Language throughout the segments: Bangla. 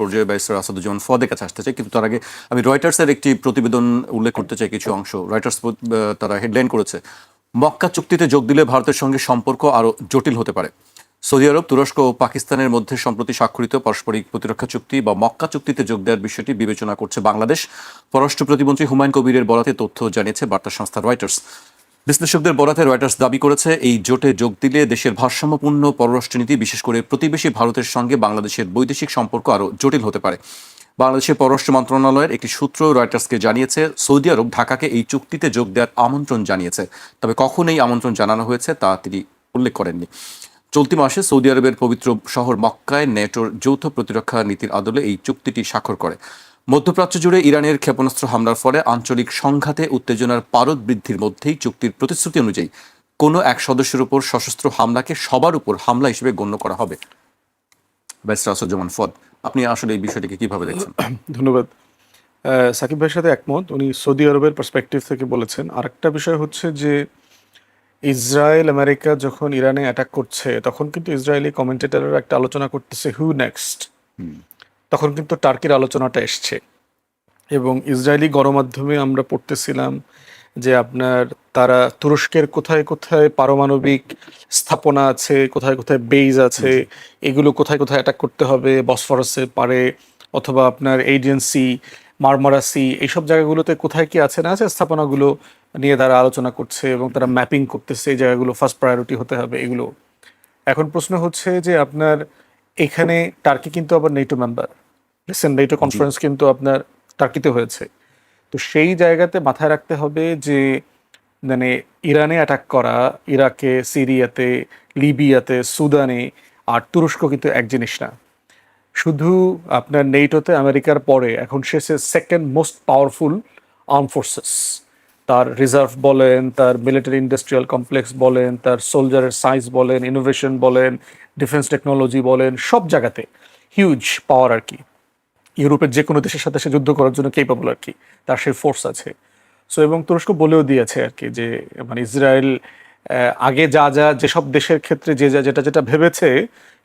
পর্যায়ে ব্যারিস্টার আসাদুজ্জামান ফদের কাছে আসতে চাই, কিন্তু তার আগে আমি রয়টার্সের একটি প্রতিবেদন উল্লেখ করতে চাই কিছু অংশ। রয়টার্স তারা হেডলাইন করেছে, মক্কা চুক্তিতে যোগ দিলে ভারতের সঙ্গে সম্পর্ক আরও জটিল হতে পারে। সৌদি আরব, তুরস্ক ও পাকিস্তানের মধ্যে সম্প্রতি স্বাক্ষরিত পারস্পরিক প্রতিরক্ষা চুক্তি বা মক্কা চুক্তিতে যোগ দেওয়ার বিষয়টি বিবেচনা করছে বাংলাদেশ। পররাষ্ট্র প্রতিমন্ত্রী হুমায়ুন কবিরের বরাতে তথ্য জানিয়েছে বার্তা সংস্থা রয়টার্স। বিশ্লেষকদের বরাতে রয়টার্স দাবি করেছে, এই জোটে যোগ দিলে দেশের ভারসাম্যপূর্ণ পররাষ্ট্রনীতি, বিশেষ করে প্রতিবেশী ভারতের সঙ্গে বাংলাদেশের বৈদেশিক সম্পর্ক আরও জটিল হতে পারে। বাংলাদেশের পররাষ্ট্র মন্ত্রণালয়ের একটি সূত্র রয়টার্সকে জানিয়েছে, সৌদি আরব ঢাকাকে এই চুক্তিতে যোগ দেওয়ার আমন্ত্রণ জানিয়েছে, তবে কখন এই আমন্ত্রণ জানানো হয়েছে তা তিনি উল্লেখ করেননি। চলতি মাসে সৌদি আরবের পবিত্র শহর মক্কায় ন্যাটোর যৌথ প্রতিরক্ষা নীতির আদলে এই চুক্তিটি স্বাক্ষর করে। মধ্যপ্রাচ্য জুড়ে ইরানের ক্ষেপণাস্ত্র হামলার ফলে আঞ্চলিক সংঘাতে উত্তেজনার পারদ বৃদ্ধির মধ্যেই চুক্তির প্রতিশ্রুতি অনুযায়ী কোনো এক সদস্যের উপর সশস্ত্র হামলাকে সবার উপর হামলা হিসেবে গণ্য করা হবে। ব্যারিস্টার আসাদুজ্জামান ফদ, আপনি আসলে এই বিষয়টিকে কিভাবে দেখছেন? ধন্যবাদ। সাকিব ভাইয়ের সাথে একমত, উনি সৌদি আরবের পার্সপেক্টিভ থেকে বলেছেন। আরেকটা বিষয় হচ্ছে যে ইসরায়েল আমেরিকা যখন ইরানে অ্যাটাক করছে তখন কিন্তু ইসরায়েলি কমেন্টেটররা একটা আলোচনা করতেছে হু নেক্সট, তখন কিন্তু টার্কির আলোচনাটা এসছে এবং ইসরায়েলি গণমাধ্যমে আমরা পড়তেছিলাম যে আপনার তারা তুরস্কের কোথায় কোথায় পারমাণবিক স্থাপনা আছে, কোথায় কোথায় বেইজ আছে, এগুলো কোথায় কোথায় অ্যাটাক করতে হবে, বসফরাসের পারে অথবা আপনার এজেন্সি মারমারা সি, এইসব জায়গাগুলোতে কোথায় কি আছে না আছে স্থাপনাগুলো নিয়ে তারা আলোচনা করছে এবং তারা ম্যাপিং করতেছে এই জায়গাগুলো ফার্স্ট প্রায়োরিটি হতে হবে এগুলো। এখন প্রশ্ন হচ্ছে যে আপনার এখানে টার্কি কিন্তু আবার NATO member, recent NATO conference কিন্তু আপনার টার্কিতে হয়েছে। তো সেই জায়গাতে মাথায় রাখতে হবে যে মানে ইরানে অ্যাটাক করা, ইরাকে, সিরিয়াতে, লিবিয়াতে, সুদানে আর তুরস্ক কিন্তু এক জিনিস না। শুধু আপনার নেটোতে আমেরিকার পরে এখন সে second most powerful arm forces. তার রিজার্ভ বলেন, তার মিলিটারি ইন্ডাস্ট্রিয়াল কমপ্লেক্স বলেন, তার সোলজারের সাইজ বলেন, ইনোভেশন বলেন, ডিফেন্স টেকনোলজি বলেন, সব জায়গাতে হিউজ পাওয়ার আর কি। ইউরোপের যে কোনো দেশের সাথে সে যুদ্ধ করার জন্য কেপেবল আর কি, তার সেই ফোর্স আছে। সো এবং তুরস্ক বলেও দিয়েছে আর কি যে মানে ইসরায়েল আগে যা যা যেসব দেশের ক্ষেত্রে যে যা যেটা যেটা ভেবেছে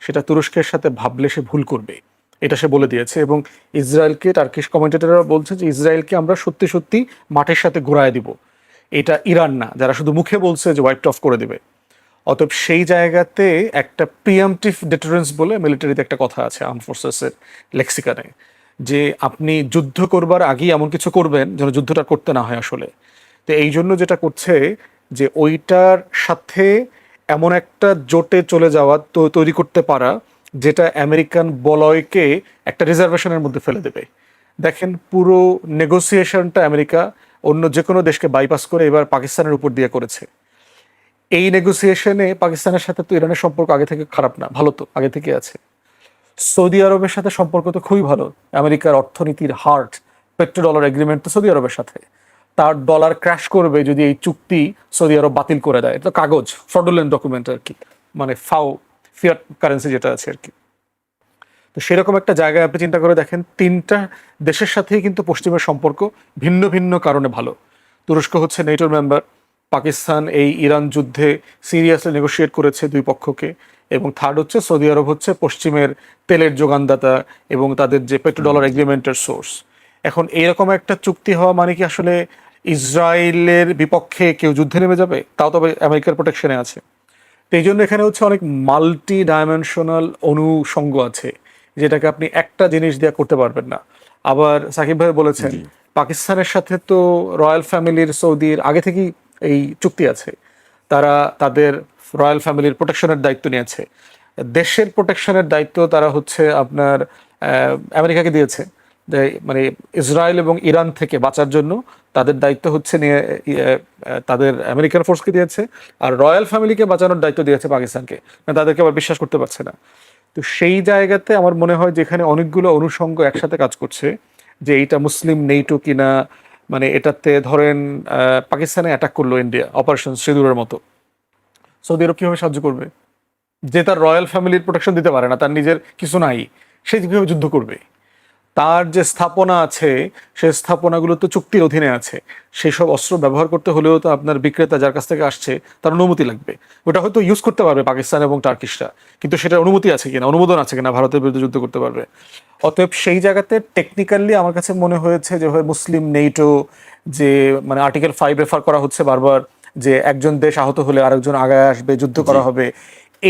সেটা তুরস্কের সাথে ভাবলে সে ভুল করবে, এটা সে বলে দিয়েছে। এবং ইসরায়েলকে টার্কিশ কমেন্টেটররা বলছে যে ইসরায়েলকে আমরা সত্যি সত্যি মাঠের সাথে ঘুরায় দিব, এটা ইরান না যারা শুধু মুখে বলছে যে ওয়াইপ অফ করে দেবে। অতএব সেই জায়গাতে একটা প্রিএমটিভ ডিটারেন্স বলে মিলিটারিতে একটা কথা আছে আর্ম ফোর্সেসের লেক্সিকানে, যে আপনি যুদ্ধ করবার আগেই এমন কিছু করবেন যেন যুদ্ধটা করতে না হয় আসলে। তো এই জন্য যেটা করছে যে ওইটার সাথে এমন একটা জোটে চলে যাওয়া তো তৈরি করতে পারা যেটা আমেরিকান বলয়কে একটা রিজার্ভেশনের মধ্যে ফেলে দেবে। দেখেন পুরো নেগোসিয়েশনটা আমেরিকা অন্য যে কোনো দেশকে বাইপাস করে এবার পাকিস্তানের উপর দিয়ে করেছে। এই নেগোসিয়েশনে পাকিস্তানের সাথে তো ইরানের সম্পর্ক আগে থেকে খারাপ না, ভালো তো আগে থেকে আছে। সৌদি আরবের সাথে সম্পর্ক তো খুবই ভালো, আমেরিকার অর্থনীতির হার্ট, পেট্রো ডলার এগ্রিমেন্ট তো সৌদি আরবের সাথে। তার ডলার ক্র্যাশ করবে যদি এই চুক্তি সৌদি আরব বাতিল করে দেয়, এটা কাগজ ফ্রডুলেন্ট ডকুমেন্ট আর কি, মানে ফিয়াট কারেন্সি যেটা আছে আর কি। তো সেরকম একটা জায়গায় আপনি চিন্তা করে দেখেন, তিনটা দেশের সাথেই কিন্তু পশ্চিমের সম্পর্ক ভিন্ন ভিন্ন কারণে ভালো। তুরস্ক হচ্ছে নেটোর মেম্বার, পাকিস্তান এই ইরান যুদ্ধে সিরিয়াসলি নেগোশিয়েট করেছে দুই পক্ষকে, এবং থার্ড হচ্ছে সৌদি আরব হচ্ছে পশ্চিমের তেলের যোগানদাতা এবং তাদের যে পেট্রো ডলার এগ্রিমেন্টের সোর্স। এখন এইরকম একটা চুক্তি হওয়া মানে কি আসলে ইসরায়েলের বিপক্ষে কেউ যুদ্ধে নেমে যাবে? তাও তবে আমেরিকার প্রোটেকশনে আছে। তো এই জন্য এখানে হচ্ছে অনেক মাল্টি ডাইমেনশনাল অনুষঙ্গ আছে, যেটাকে আপনি একটা জিনিস দিয়ে করতে পারবেন না। আবার সাকিব ভাই বলেছেন পাকিস্তানের সাথে তো রয়্যাল ফ্যামিলির সৌদির আগে থেকেই এই চুক্তি আছে, তারা তাদের রয়্যাল ফ্যামিলির প্রোটেকশনের দায়িত্ব নিয়েছে। দেশের প্রোটেকশনের দায়িত্ব তারা হচ্ছে আপনার আমেরিকাকে দিয়েছে, যে মানে ইসরায়েল এবং ইরান থেকে বাঁচার জন্য তাদের দায়িত্ব হচ্ছে নিয়ে তাদের আমেরিকান ফোর্সকে দিয়েছে, আর রয়্যাল ফ্যামিলিকে বাঁচানোর দায়িত্ব দিয়েছে পাকিস্তানকে, তাদেরকে আবার বিশ্বাস করতে পারছে না। তো সেই জায়গাতে আমার মনে হয় যেখানে অনেকগুলো অনুষঙ্গ একসাথে কাজ করছে, যে এইটা মুসলিম নেইটো কিনা, মানে এটাতে ধরেন পাকিস্তানে অ্যাটাক করলো ইন্ডিয়া অপারেশন সিঁদুরের মতো, সৌদি আরব কীভাবে সাহায্য করবে? যে তার রয়্যাল ফ্যামিলির প্রোটেকশন দিতে পারে না, তার নিজের কিছু নাই, সে কীভাবে যুদ্ধ করবে? তার যে স্থাপনা আছে সেই স্থাপনাগুলো তো চুক্তির অধীনে আছে, সেই সব অস্ত্র ব্যবহার করতে হলেও তো আপনার বিক্রেতা যার কাছ থেকে আসছে তার অনুমতি লাগবে। ওটা হয়তো ইউজ করতে পারবে পাকিস্তান এবং টার্কিশরা, কিন্তু সেটার অনুমতি আছে কিনা, অনুমোদন আছে কিনা ভারতের বিরুদ্ধে যুদ্ধ করতে পারবে। অতএব সেই জায়গাতে টেকনিক্যালি আমার কাছে মনে হয়েছে যে মুসলিম নেটো যে মানে আর্টিকেল 5 রেফার করা হচ্ছে বারবার, যে একজন দেশ আহত হলে আরেকজন আগায় আসবে, যুদ্ধ করা হবে,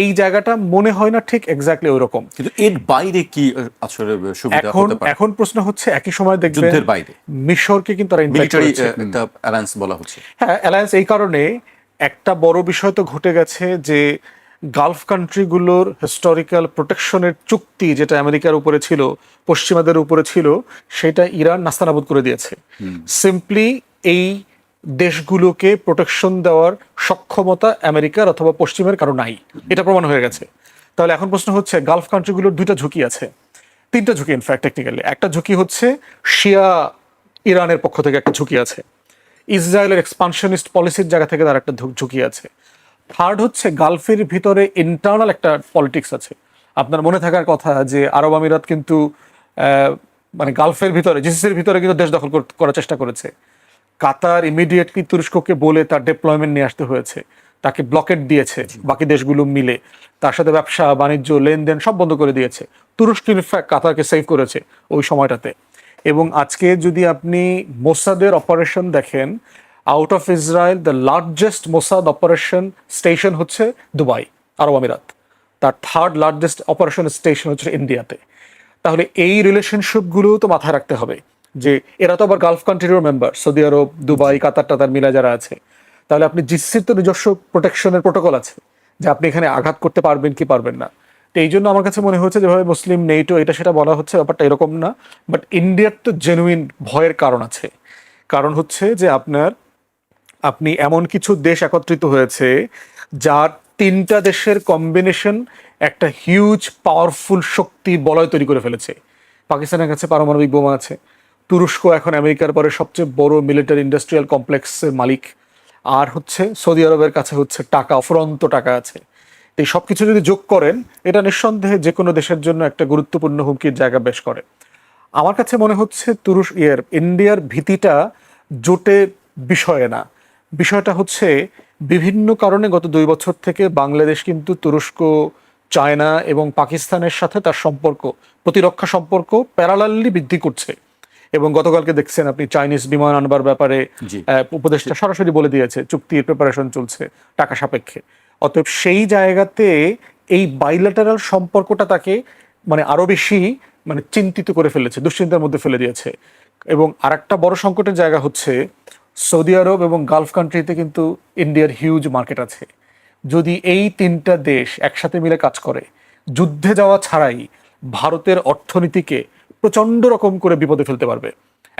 এই জায়গাটা মনে হয় না ঠিক এক্স্যাক্টলি ওই রকম। কিন্তু এর বাইরে কি আসলে সুবিধা এখন হতে পারে? এখন প্রশ্ন হচ্ছে একই সময় দেখবেন যুদ্ধের বাইরে মিশরকে কিন্তু তারা ইনভাইট মিলিটারি করেছে। একটা অ্যালায়েন্স বলা হচ্ছে। হ্যাঁ, অ্যালায়েন্স এই কারণে একটা বড় বিষয় তো ঘটে গেছে যে গালফ কান্ট্রিগুলোর হিস্টোরিক্যাল প্রোটেকশনের চুক্তি যেটা আমেরিকার উপরে ছিল, পশ্চিমাদের উপরে ছিল, সেটা ইরান নাস্তানাবুদ করে দিয়েছে। সিম্পলি এই দেশগুলোকে প্রোটেকশন দেওয়ার সক্ষমতা আমেরিকার অথবা পশ্চিমের কারো নাই, এটা প্রমাণ হয়ে গেছে। তাহলে এখন প্রশ্ন হচ্ছে গালফ কান্ট্রিগুলোর দুইটা ঝুঁকি আছে, তিনটা ঝুঁকি ইনফ্যাক্ট টেকনিক্যালি। একটা ঝুঁকি হচ্ছে শিয়া ইরানের পক্ষ থেকে একটা ঝুঁকি আছে, ইসরায়েলের এক্সপানশনিস্ট পলিসির জায়গা থেকে তার একটা ঝুঁকি আছে। থার্ড হচ্ছে গালফের ভিতরে ইন্টারনাল একটা পলিটিক্স আছে। আপনার মনে থাকার কথা যে আরব আমিরাত কিন্তু মানে গালফের ভিতরে, জিসিসির ভিতরে কিন্তু দেশ দখল করার চেষ্টা করেছে। কাতার ইমিডিয়েটলি তুরস্ককে বলে তার ডিপ্লয়মেন্ট নিয়ে আসতে হয়েছে, তাকে ব্লকেট দিয়েছে, বাকি দেশগুলো মিলে তার সাথে ব্যবসা বাণিজ্য লেনদেন সব বন্ধ করে দিয়েছে। তুরস্ক ইনফ্যাক্ট কাতারকে সেভ করেছে ওই সময়টাতে। এবং আজকে যদি আপনি মোসাদের অপারেশন দেখেন, out of Israel the largest Mossad operation station হচ্ছে দুবাই, আরব আমিরাত। তার থার্ড লার্জেস্ট অপারেশন স্টেশন হচ্ছে ইন্ডিয়াতে। তাহলে এই রিলেশনশিপগুলো তো মাথায় রাখতে হবে যে এরা তো আবার গালফ কান্ট্রিরও মেম্বার, সৌদি আরব, দুবাই, কাতার টাতার মিলা যারা আছে। তাহলে আপনি জিসির তো নিজস্ব প্রোটেকশনের প্রোটোকল আছে যে আপনি এখানে আঘাত করতে পারবেন কি পারবেন না। তো এই জন্য আমার কাছে মনে হচ্ছে যেভাবে মুসলিম নেটো এটা সেটা বলা হচ্ছে, ব্যাপারটা এরকম না। বাট ইন্ডিয়ার তো জেনুইন ভয়ের কারণ আছে। কারণ হচ্ছে যে আপনি এমন কিছু দেশ একত্রিত হয়েছে যার তিনটা দেশের কম্বিনেশন একটা হিউজ পাওয়ারফুল শক্তি বলয় তৈরি করে ফেলেছে। পাকিস্তানের কাছে পারমাণবিক বোমা আছে, তুরস্ক এখন আমেরিকার পরে সবচেয়ে বড় মিলিটারি ইন্ডাস্ট্রিয়াল কমপ্লেক্সের মালিক, আর হচ্ছে সৌদি আরবের কাছে হচ্ছে টাকা, অফুরন্ত টাকা আছে। এই সব কিছু যদি যোগ করেন, এটা নিঃসন্দেহে যে কোনো দেশের জন্য একটা গুরুত্বপূর্ণ হুমকির জায়গা বেশ করে। আমার কাছে মনে হচ্ছে ইন্ডিয়ার ভীতিটা জোটে বিষয়ে না, বিষয়টা হচ্ছে বিভিন্ন কারণে গত 2 বছর থেকে বাংলাদেশ কিন্তু তুরস্ক, চায়না এবং পাকিস্তানের সাথে তার সম্পর্ক, প্রতিরক্ষা সম্পর্ক প্যারালালি বৃদ্ধি করছে। এবং গতকালকে দেখছেন আপনি চাইনিজ বিমান আনবার ব্যাপারে জি। উপদেষ্টা সরাসরি বলে দিয়েছে চুক্তির প্রিপারেশন চলছে টাকা সাপেক্ষে। অতএব সেই জায়গাতে এই বাইল্যাটারাল সম্পর্কটা তাকে মানে আরো বেশি মানে চিন্তিত করে ফেলেছে, দুশ্চিন্তার মধ্যে ফেলে দিয়েছে। এবং আরেকটা বড় সংকটের জায়গা হচ্ছে সৌদি আরব এবং গালফ কান্ট্রিতে কিন্তু ইন্ডিয়ার হিউজ মার্কেট আছে। যদি এই তিনটা দেশ একসাথে মিলে কাজ করে, যুদ্ধে যাওয়া ছাড়াই ভারতের অর্থনীতিকে প্রচন্ড রকম করে বিপদে ফেলতে পারবে।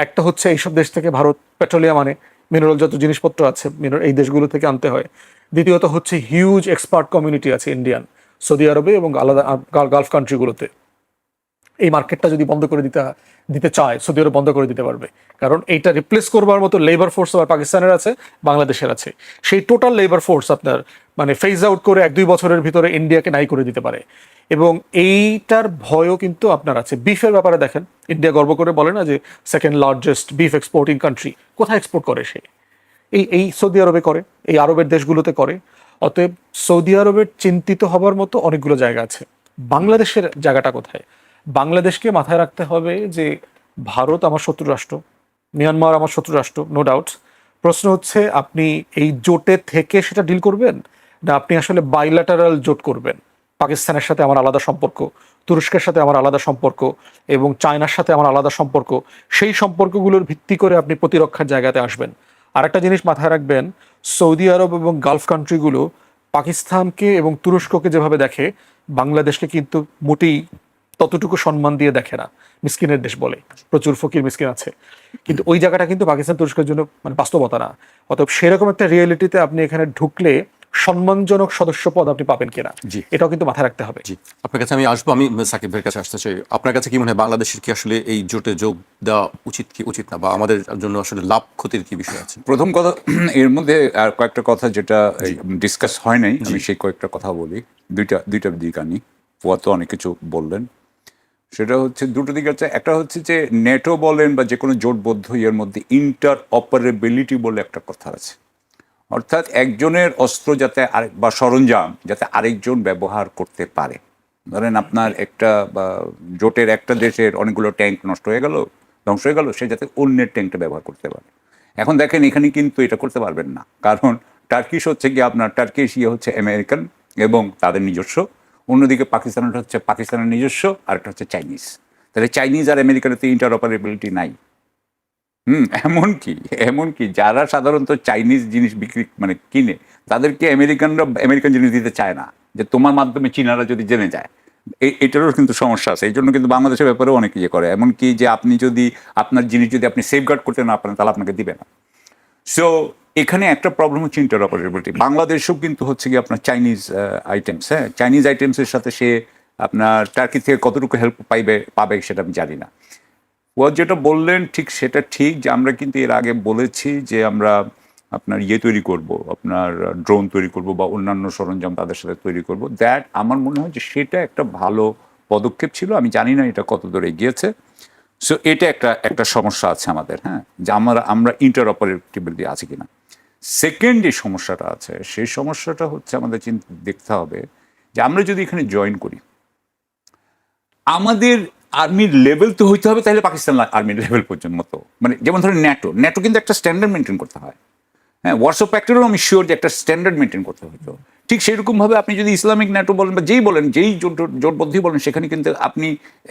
একটা হচ্ছে এইসব দেশ থেকে ভারত পেট্রোলিয়াম আনে, মিনারেল যত জিনিসপত্র আছে এই দেশগুলো থেকে আনতে হয়। দ্বিতীয়ত হচ্ছে হিউজ এক্সপার্ট কমিউনিটি আছে ইন্ডিয়ান সৌদি আরবে এবং আলাদা গালফ কান্ট্রিগুলোতে। এই মার্কেটটা যদি বন্ধ করে দিতে চায়, সৌদি আরব বন্ধ করে দিতে পারবে। কারণ এইটা রিপ্লেস করবার মতো লেবার ফোর্স আবার পাকিস্তানের আছে, বাংলাদেশের আছে। সেই টোটাল লেবার ফোর্স আপনার মানে ফেজ আউট করে 1-2 বছরের ভিতরে ইন্ডিয়াকে নাই করে দিতে পারে। এবং এইটার ভয়ও কিন্তু আপনার আছে। বিফের ব্যাপারে দেখেন, ইন্ডিয়া গর্ব করে বলে না যে second largest beef exporting country. কোথায় এক্সপোর্ট করে সে? এই সৌদি আরবে করে, এই আরবের দেশগুলোতে করে। অতএব সৌদি আরবের চিন্তিত হবার মতো অনেকগুলো জায়গা আছে। বাংলাদেশের জায়গাটা কোথায়? বাংলাদেশকে মাথায় রাখতে হবে যে ভারত আমার শত্রু রাষ্ট্র, মিয়ানমার আমার শত্রু রাষ্ট্র, নো ডাউট। প্রশ্ন হচ্ছে আপনি এই জোটে থেকে সেটা ডিল করবেন, না আপনি আসলে বাইল্যাটারাল জোট করবেন। পাকিস্তানের সাথে আমার আলাদা সম্পর্ক, তুরস্কের সাথে আমার আলাদা সম্পর্ক এবং চায়নার সাথে আমার আলাদা সম্পর্ক। সেই সম্পর্কগুলোর ভিত্তি করে আপনি প্রতিরক্ষার জায়গাতে আসবেন। আরেকটা জিনিস মাথায় রাখবেন, সৌদি আরব এবং গালফ কান্ট্রিগুলো পাকিস্তানকে এবং তুরস্ককে যেভাবে দেখে, বাংলাদেশকে কিন্তু মোটেই ততটুকু সম্মান দিয়ে দেখে না। মিসকিনের দেশ বলে, প্রচুর ফকির মিসকিন আছে, কিন্তু ওই জায়গাটা কিন্তু পাকিস্তান তুরস্কের জন্য মানে বাস্তবতা না। অতএব সেরকম একটা রিয়েলিটিতে আপনি এখানে ঢুকলে সম্মানজনক সদস্য পদ আপনি পাবেন কিনা, জি। এটাও কিন্তু মাথায় রাখতে হবে। জি, আপনার কাছে আমি আসবো। আমি সাকিব ভাইয়ের কাছে আসতে চাই। আপনার কাছে কি মনে হয় বাংলাদেশের কি আসলে এই জোটে যোগ দেওয়া উচিত কি উচিত না, বা আমাদের জন্য আসলে লাভ ক্ষতির কি বিষয় আছে? প্রথম কথা, এর মধ্যে আর কয়েকটা কথা যেটা ডিসকাস হয় নাই, আমি সেই কয়েকটা কথা বলি। দুইটা দিক আনি। ফুয়াদ তো অনেক কিছু বললেন। সেটা হচ্ছে দুটো দিক আছে। একটা হচ্ছে যে নেটো বলেন বা যে কোনো জোটবদ্ধ ইয়ের মধ্যে ইন্টার অপারেবিলিটি বলে একটা কথা আছে, অর্থাৎ একজনের অস্ত্র যাতে আরেক বা সরঞ্জাম যাতে আরেকজন ব্যবহার করতে পারে। ধরেন আপনার একটা বা জোটের একটা দেশের অনেকগুলো ট্যাঙ্ক নষ্ট হয়ে গেল, ধ্বংস হয়ে গেল, সে যাতে অন্যের ট্যাঙ্কটা ব্যবহার করতে পারে। এখন দেখেন এখানে কিন্তু এটা করতে পারবেন না, কারণ টার্কিশ হচ্ছে কি আপনার টার্কিশ ইয়ে হচ্ছে আমেরিকান এবং তাদের নিজস্ব, অন্যদিকে পাকিস্তানের হচ্ছে পাকিস্তানের নিজস্ব, আর একটা হচ্ছে চাইনিজ। তাহলে চাইনিজ আর আমেরিকানের তো ইন্টার অপারেবিলিটি নাই। এমনকি যারা সাধারণত চাইনিজ জিনিস বিক্রি মানে কিনে, তাদেরকে আমেরিকানরা আমেরিকান জিনিস দিতে চায় না, যে তোমার মাধ্যমে চীনারা যদি জেনে যায়। এটারও কিন্তু সমস্যা আছে। এই জন্য কিন্তু বাংলাদেশের ব্যাপারেও অনেক ইয়ে করে, এমনকি যে আপনি যদি আপনার জিনিস যদি আপনি সেফগার্ড করতে না পারেন তাহলে আপনাকে দিবে না। সো এখানে একটা প্রবলেম হচ্ছে ইন্টার অপারেবিলিটি। বাংলাদেশেও কিন্তু হচ্ছে কি আপনার চাইনিজ আইটেমস, হ্যাঁ, চাইনিজ আইটেমসের সাথে সে আপনার টার্কি থেকে কতটুকু হেল্প পাবে সেটা আমি জানি না। ও যেটা বললেন ঠিক সেটা ঠিক, যে আমরা কিন্তু এর আগে বলেছি যে আমরা আপনার ইয়ে তৈরি করব, আপনার ড্রোন তৈরি করব বা অন্যান্য সরঞ্জাম তাদের সাথে তৈরি করব। দ্যাট আমার মনে হয় যে সেটা একটা ভালো পদক্ষেপ ছিল। আমি জানি না এটা কত দূর এগিয়েছে। সো এটা একটা সমস্যা আছে আমাদের, হ্যাঁ, যে আমরা ইন্টার অপারেটিবিলিটি আছে কিনা। সেকেন্ড যে সমস্যাটা আছে সেই সমস্যাটা হচ্ছে আমাদের দেখতে হবে যে আমরা যদি এখানে জয়েন করি, আমাদের আর্মির লেভেল তো হইতে হবে তাহলে পাকিস্তান আর্মির লেভেল পর্যন্ত মতো, মানে যেমন ধরেন ন্যাটো কিন্তু একটা স্ট্যান্ডার্ড মেনটেন করতে হয়। হ্যাঁ, ওয়ার্সো প্যাক্টেরও আমি শিওর যে একটা স্ট্যান্ডার্ড মেনটেন করতে হতো। ঠিক সেরকমভাবে আপনি যদি ইসলামিক ন্যাটো বলেন বা যেই জোটবদ্ধই বলেন, সেখানে কিন্তু আপনি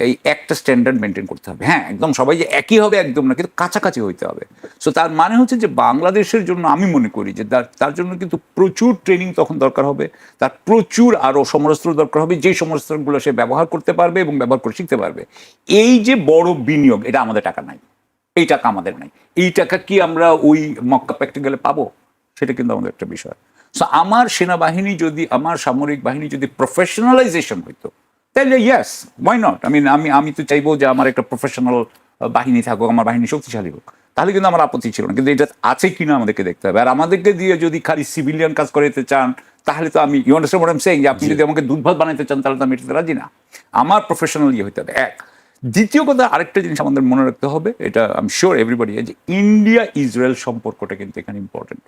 এই একটা স্ট্যান্ডার্ড মেনটেন করতে হবে। হ্যাঁ, একদম সবাই যে একই হবে একদম না, কিন্তু কাছাকাছি হইতে হবে। সো তার মানে হচ্ছে যে বাংলাদেশের জন্য আমি মনে করি যে তার জন্য কিন্তু প্রচুর ট্রেনিং তখন দরকার হবে, তার প্রচুর আরও সমরাস্ত্র দরকার হবে, যেই সমরাস্ত্রগুলো সে ব্যবহার করতে পারবে এবং ব্যবহার করে শিখতে পারবে। এই যে বড় বিনিয়োগ, এটা আমাদের টাকা নাই, এই টাকা আমাদের নাই। এই টাকা কি আমরা ওই মক্কা প্র্যাকটিক্যালে পাবো, সেটা কিন্তু আমাদের একটা বিষয়। সো আমার সেনাবাহিনী যদি, আমার সামরিক বাহিনী যদি প্রফেশনালাইজেশন হইতো, তাহলে ইয়েস, ওয়াই নট। আমি তো চাইবো যে আমার একটা প্রফেশনাল বাহিনী থাকুক, আমার বাহিনী শক্তিশালী হোক, তাহলে কিন্তু আমার আপত্তি ছিল না। কিন্তু এটা আছে কিনা আমাদেরকে দেখতে হবে। আর আমাদেরকে দিয়ে যদি খালি সিভিলিয়ান কাজ করাতে চান, তাহলে তো আমি, you understand what I am saying, যে আপনি যদি আমাকে দুধ ভাত বানাইতে চান তাহলে তো আমি এটাতে রাজি না। আমার প্রফেশনাল ইয়ে হইতে হবে। এক, দ্বিতীয় কথা, আরেকটা জিনিস আমাদের মনে রাখতে হবে, এটা আমি শিওর এভরিবডি, যে ইন্ডিয়া ইসরায়েল সম্পর্কটা কিন্তু এখানে ইম্পর্টেন্ট।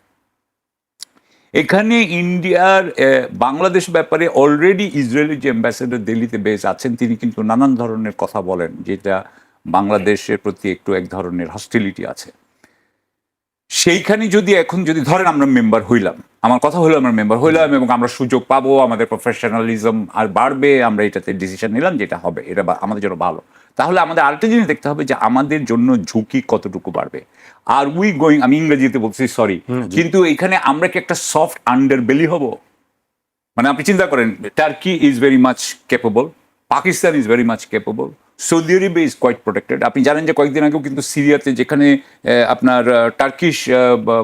এখানে ইন্ডিয়ার বাংলাদেশ ব্যাপারে অলরেডি ইসরায়েলের যে অ্যাম্বাসেডর দিল্লিতে বেস আছেন, তিনি কিন্তু নানান ধরনের কথা বলেন, যেটা বাংলাদেশের প্রতি একটু এক ধরনের হস্টিলিটি আছে। সেইখানে যদি এখন যদি ধরেন আমরা মেম্বার হইলাম, আমার কথা হলো আমরা মেম্বার হইলাম এবং আমরা সুযোগ পাবো, আমাদের প্রফেশনালিজম আর বাড়বে, আমরা এটাতে ডিসিশন নিলাম যেটা হবে, এটা আমাদের জন্য ভালো। তাহলে আমাদের আরেকটা জিনিস দেখতে হবে যে আমাদের জন্য ঝুঁকি কতটুকু বাড়বে। আর উই গোয়িং, আমি ইংরেজিতে বলছি সরি, কিন্তু এখানে আমরা কি একটা সফট আন্ডারবেলি হব? মানে আপনি চিন্তা করেন, turkey is very much capable, Pakistan is very much capable, Saudi আরবে ইজ কোয়াইট প্রোটেক্টেড। আপনি জানেন যে কয়েকদিন আগেও কিন্তু সিরিয়াতে, যেখানে আপনার টার্কিশ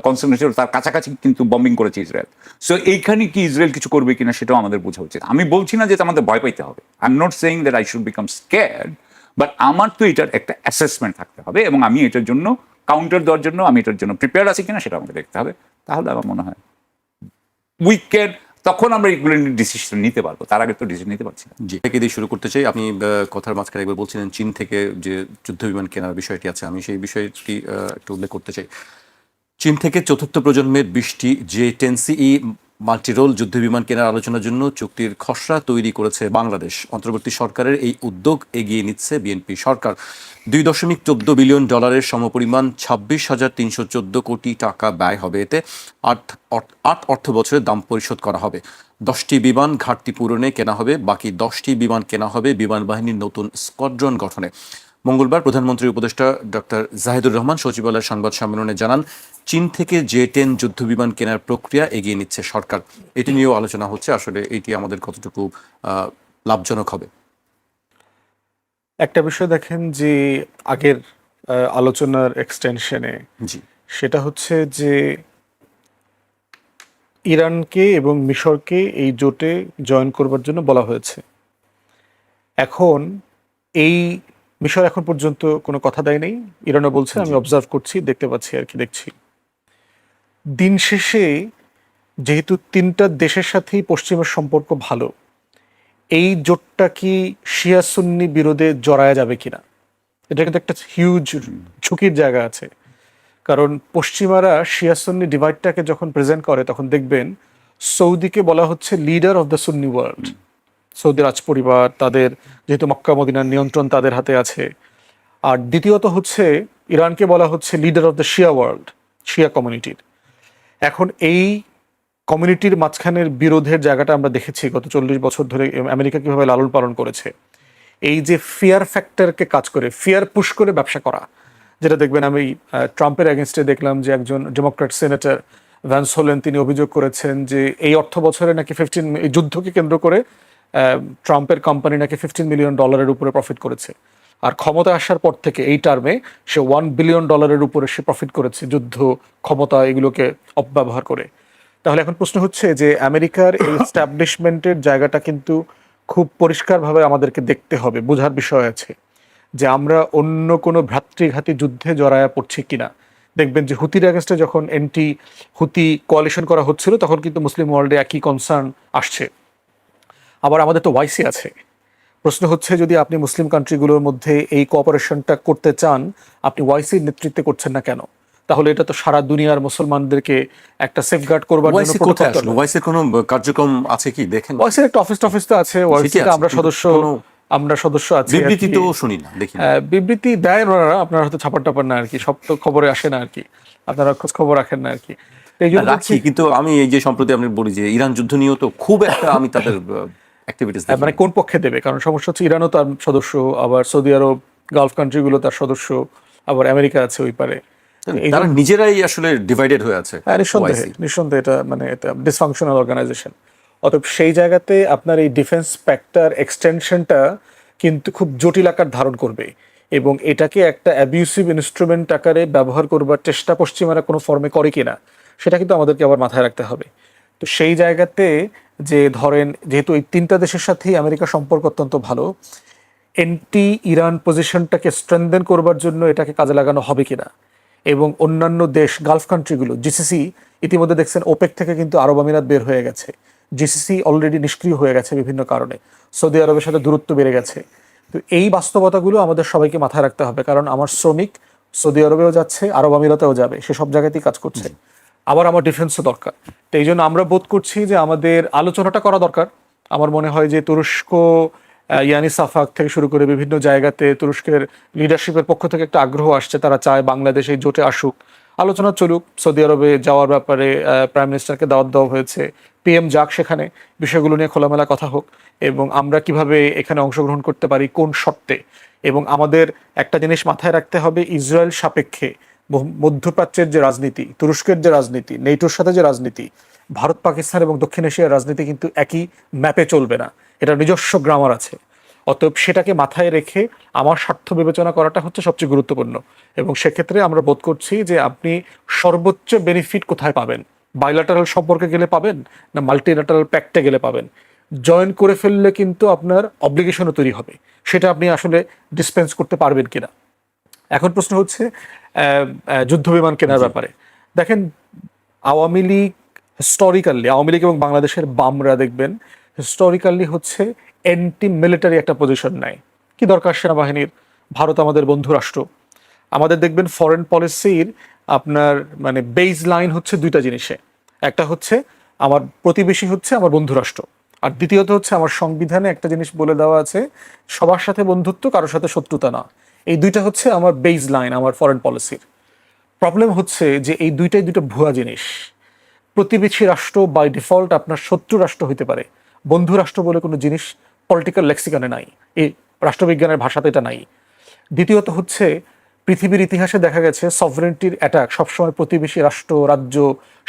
কনসেন্ট্রেশন, তার কাছাকাছি কিন্তু বম্বিং করেছে ইসরায়েল। সো এইখানে কি ইসরায়েল কিছু করবে কিনা সেটাও আমাদের বোঝা উচিত। আমি বলছি না যে আমাদের ভয় পাইতে হবে, I am not saying that I should become scared, but আমার তো এটার একটা অ্যাসেসমেন্ট থাকতে হবে এবং আমি এটার জন্য কাউন্টার দেওয়ার জন্য আমি এটার জন্য প্রিপেয়ার আছি কিনা সেটা আমাকে দেখতে হবে। তাহলে আমার মনে হয় উই ক্যান, তখন আমরা এগুলো ডিসিশন নিতে পারবো, তার আগে তো ডিসিশন নিতে পারছি না। জি, থেকে দিয়ে শুরু করতে চাই। আপনি কথার মাঝখানে একবার বলছিলেন চীন থেকে যে যুদ্ধ বিমান কেনার বিষয়টি আছে, আমি সেই বিষয়টি একটু উল্লেখ করতে চাই। চীন থেকে চতুর্থ প্রজন্মের 20টি J-10CE মাল্টিরোল যুদ্ধ বিমান কেনার আলোচনার জন্য চুক্তির খসড়া তৈরি করেছে বাংলাদেশ। অন্তর্বর্তী সরকারের এই উদ্যোগ এগিয়ে নিচ্ছে বিএনপি সরকার। $2.14 বিলিয়ন সমপরিমাণ 26,314 কোটি টাকা ব্যয় হবে এতে। 8 অর্থ বছরের দাম পরিশোধ করা হবে। 10টি বিমান ঘাটতি পূরণে কেনা হবে, বাকি 10টি বিমান কেনা হবে বিমান বাহিনীর নতুন স্কোয়াড্রন গঠনে। মঙ্গলবার প্রধানমন্ত্রীর উপদেষ্টা ডক্টর জাহিদুর রহমান সচিবালয়ের সংবাদ সম্মেলনে জানান, চীন থেকে J-10 যুদ্ধ বিমান কেনার প্রক্রিয়া এগিয়ে নিচ্ছে সরকার। এটি নিয়েও আলোচনা হচ্ছে, আসলে এটি আমাদের কতটুকু লাভজনক হবে। একটা বিষয় দেখেন যে আগের আলোচনার এক্সটেনশনে, জি, সেটা হচ্ছে যে ইরানকে এবং মিশরকে এই জোটে জয়েন করবার জন্য বলা হয়েছে। এখন এই মিশর এখন পর্যন্ত কোনো কথা দেয় নাই, ইরানও বলছে আমি অবজার্ভ করছি, দেখতে পাচ্ছি আর কি দেখছি। দিন শেষে যেহেতু তিনটা দেশের সাথেই পশ্চিমের সম্পর্ক ভালো, এই জোটটা কি শিয়া সুন্নি বিরোধে জড়ায়া যাবে কিনা, এটা কিন্তু একটা হিউজ ঝুঁকির জায়গা আছে। কারণ পশ্চিমারা শিয়া সুন্নি ডিভাইডটাকে যখন প্রেজেন্ট করে তখন দেখবেন সৌদিকে বলা হচ্ছে leader of the Sunni world. Saudi রাজ পরিবার, তাদের যেহেতু মক্কা মদিনার নিয়ন্ত্রণ তাদের হাতে আছে। আর দ্বিতীয়ত হচ্ছে ইরানকে বলা হচ্ছে leader of the Shia world, Shia কমিউনিটির। এখন এই কমিউনিটির মাঝখানের বিরোধের জায়গাটা আমরা দেখেছি গত 40 বছর ধরে আমেরিকা কিভাবে লালন পালন করেছে। এই যে ফিয়ার ফ্যাক্টরকে কাজ করে, ফিয়ার পুশ করে ব্যবসা করা, যেটা দেখবেন আমি ট্রাম্পের এগেনস্টে দেখলাম যে একজন ডেমোক্র্যাট সেনেটর ভ্যান্স হোলেন তিনি অভিযোগ করেছেন যে এই অর্থ বছরে নাকি এই যুদ্ধকে কেন্দ্র করে ট্রাম্পের কোম্পানি নাকি $15 মিলিয়ন উপরে প্রফিট করেছে। আর ক্ষমতা আসার পর থেকে এই টার্মে সে $1 বিলিয়ন উপরে সে প্রফিট করেছে যুদ্ধ, ক্ষমতা এগুলোকে অপব্যবহার করে। তাহলে এখন প্রশ্ন হচ্ছে যে আমেরিকার এই এস্টাবলিশমেন্টের জায়গাটা কিন্তু খুব পরিষ্কারভাবে আমাদেরকে দেখতে হবে, বোঝার বিষয় আছে যে আমরা অন্য কোনো ভ্রাতৃঘাতী যুদ্ধে জড়ায়া পড়ছি কিনা। দেখবেন যে হুতির এগেনস্টে যখন এন্টি হুতি কোয়ালিশন করা হচ্ছিল তখন কিন্তু মুসলিম ওয়ার্ল্ডে একই কনসার্ন আসছে। আবার আমাদের তো ওয়াইসি আছে। প্রশ্ন হচ্ছে যদি আপনি মুসলিম কান্ট্রিগুলোর মধ্যে এই কোঅপারেশনটা করতে চান, আপনি ওয়াইসির নেতৃত্বে করছেন না কেন? তাহলে এটা তো সারা দুনিয়ার মুসলমানদেরকে একটা সেফগার্ড করবার জন্য ওয়াইসি কোথায় আসলো? ওয়াইসির কোনো কার্যক্রম আছে কি দেখেন? ওয়াইসির একটা অফিস তো আছে, ওয়াইসিতে আছে, আমরা কিন্তু সদস্য আছি। বিবৃতি তো শুনি না, দেখি না। বিবৃতি দেয় ওনারা, আপনারা হয়তো ছাপার টাপার না আর কি, সব তো খবরে আসে না আর কি, আপনারা খোঁজ খবর রাখেন না আর কি। এই জন্য রাখি, কিন্তু আমি এই যে সম্প্রতি আপনি বলি যে ইরান যুদ্ধ নিয়েও তো খুব একটা আমি তাদের অ্যাক্টিভিটিস মানে কোন পক্ষে দেবে, কারণ সমস্যা হচ্ছে ইরানও তার সদস্য, আবার সৌদি আরব, গালফ কান্ট্রিগুলো তার সদস্য, আবার আমেরিকা আছে ওই পারে। তারা নিজেরাই আসলে ডিভাইডেড হয়ে আছে। নিঃসন্দেহে এটা মানে এটা ডিসফাংশনাল অর্গানাইজেশন। অতএব সেই জায়গাতে আপনার এই ডিফেন্স প্যাক্টার এক্সটেনশনটা কিন্তু খুব জটিল আকার ধারণ করবে, এবং এটাকে একটা অ্যাবিউসিভ ইনস্ট্রুমেন্ট আকারে ব্যবহার করবার চেষ্টা পশ্চিমারা কোনো ফর্মে করে কিনা সেটা কিন্তু আমাদেরকে আবার মাথায় রাখতে হবে। তো সেই জায়গাতে যে ধরেন যেহেতু এই তিনটা দেশের সাথেই আমেরিকার সম্পর্ক অত্যন্ত ভালো, এন্টি ইরান পজিশনটাকে স্ট্রেনদেন করবার জন্য এটাকে কাজে লাগানো হবে কিনা, এবং অন্যান্য দেশ গালফ কান্ট্রিগুলো জিসিসি ইতিমধ্যে দেখছেন ওপেক থেকে কিন্তু আরব আমিরাত বের হয়ে গেছে, জিসিসি অলরেডি নিষ্ক্রিয় হয়ে গেছে বিভিন্ন কারণে, সৌদি আরবের সাথে দূরত্ব বেড়ে গেছে। তো এই বাস্তবতাগুলো আমাদের সবাইকে মাথায় রাখতে হবে, কারণ আমার শ্রমিক সৌদি আরবেও যাচ্ছে, আরব আমিরাতেও যাবে, সে সব জায়গাতেই কাজ করছে। আবার আমার ডিফেন্সও দরকার। তো এই জন্য আমরা বোধ করছি যে আমাদের আলোচনাটা করা দরকার। আমার মনে হয় যে তুরস্ক, ইয়ানি সাফাক থেকে শুরু করে বিভিন্ন জায়গাতে তুরস্কের লিডারশিপের পক্ষ থেকে একটা আগ্রহ আসছে, তারা চায় বাংলাদেশ এই জোটে আসুক, আলোচনা চলুক। সৌদি আরবে যাওয়ার ব্যাপারে প্রাইম মিনিস্টারকে দাওয়াত দেওয়া হয়েছে, পিএম যাক, সেখানে বিষয়গুলো নিয়ে খোলামেলা কথা হোক, এবং আমরা কিভাবে এখানে অংশগ্রহণ করতে পারি, কোন শর্তে। এবং আমাদের একটা জিনিস মাথায় রাখতে হবে, ইসরায়েল সাপেক্ষে মধ্যপ্রাচ্যের যে রাজনীতি, তুরস্কের যে রাজনীতি, নেটোর সাথে যে রাজনীতি, ভারত পাকিস্তান এবং দক্ষিণ এশিয়ার রাজনীতি কিন্তু একই ম্যাপে চলবে না, এটা নিজস্ব গ্রামার আছে। অতএব সেটাকে মাথায় রেখে আমার স্বার্থ বিবেচনা করাটা হচ্ছে সবচেয়ে গুরুত্বপূর্ণ। এবং সেক্ষেত্রে আমরা বোধ করছি যে আপনি সর্বোচ্চ বেনিফিট কোথায় পাবেন, বাইল্যাটারাল সম্পর্কে গেলে পাবেন না মাল্টিল্যাটারাল প্যাক্টে গেলে পাবেন। জয়েন করে ফেললে কিন্তু আপনার অব্লিগেশনও তৈরি হবে, সেটা আপনি আসলে ডিসপেন্স করতে পারবেন কিনা। এখন প্রশ্ন হচ্ছে যুদ্ধ বিমান কেনার ব্যাপারে। দেখেন আওয়ামী লীগ আওয়ামী লীগ এবং বাংলাদেশের বামরা দেখবেন হিস্টোরিক্যালি হচ্ছে অ্যান্টি মিলিটারি একটা পজিশন নেয়। কি দরকার সেনাবাহিনীর, ভারত আমাদের বন্ধু রাষ্ট্র। আমাদের দেখবেন ফরেন পলিসির আপনার মানে বেস লাইন হচ্ছে দুইটা জিনিসে, একটা হচ্ছে আমার প্রতিবেশী হচ্ছে আমার বন্ধু রাষ্ট্র, আর দ্বিতীয়ত হচ্ছে আমার সংবিধানে একটা জিনিস বলে দেওয়া আছে সবার সাথে বন্ধুত্ব, কারোর সাথে শত্রুতা না। এই দুইটা হচ্ছে আমার বেস লাইন আমার ফরেন পলিসির। প্রবলেম হচ্ছে যে এই দুইটা ভুয়া জিনিস। প্রতিবেশী রাষ্ট্র বাই ডিফল্ট আপনার শত্রু রাষ্ট্র হইতে পারে, বন্ধু রাষ্ট্র বলে কোনো জিনিস পলিটিক্যাল লেক্সিকানে নাই, এই রাষ্ট্রবিজ্ঞানের ভাষাতে এটা নাই। দ্বিতীয়ত হচ্ছে পৃথিবীর ইতিহাসে দেখা গেছে সভরেন্টির অ্যাটাক সবসময় প্রতিবেশী রাষ্ট্র, রাজ্য,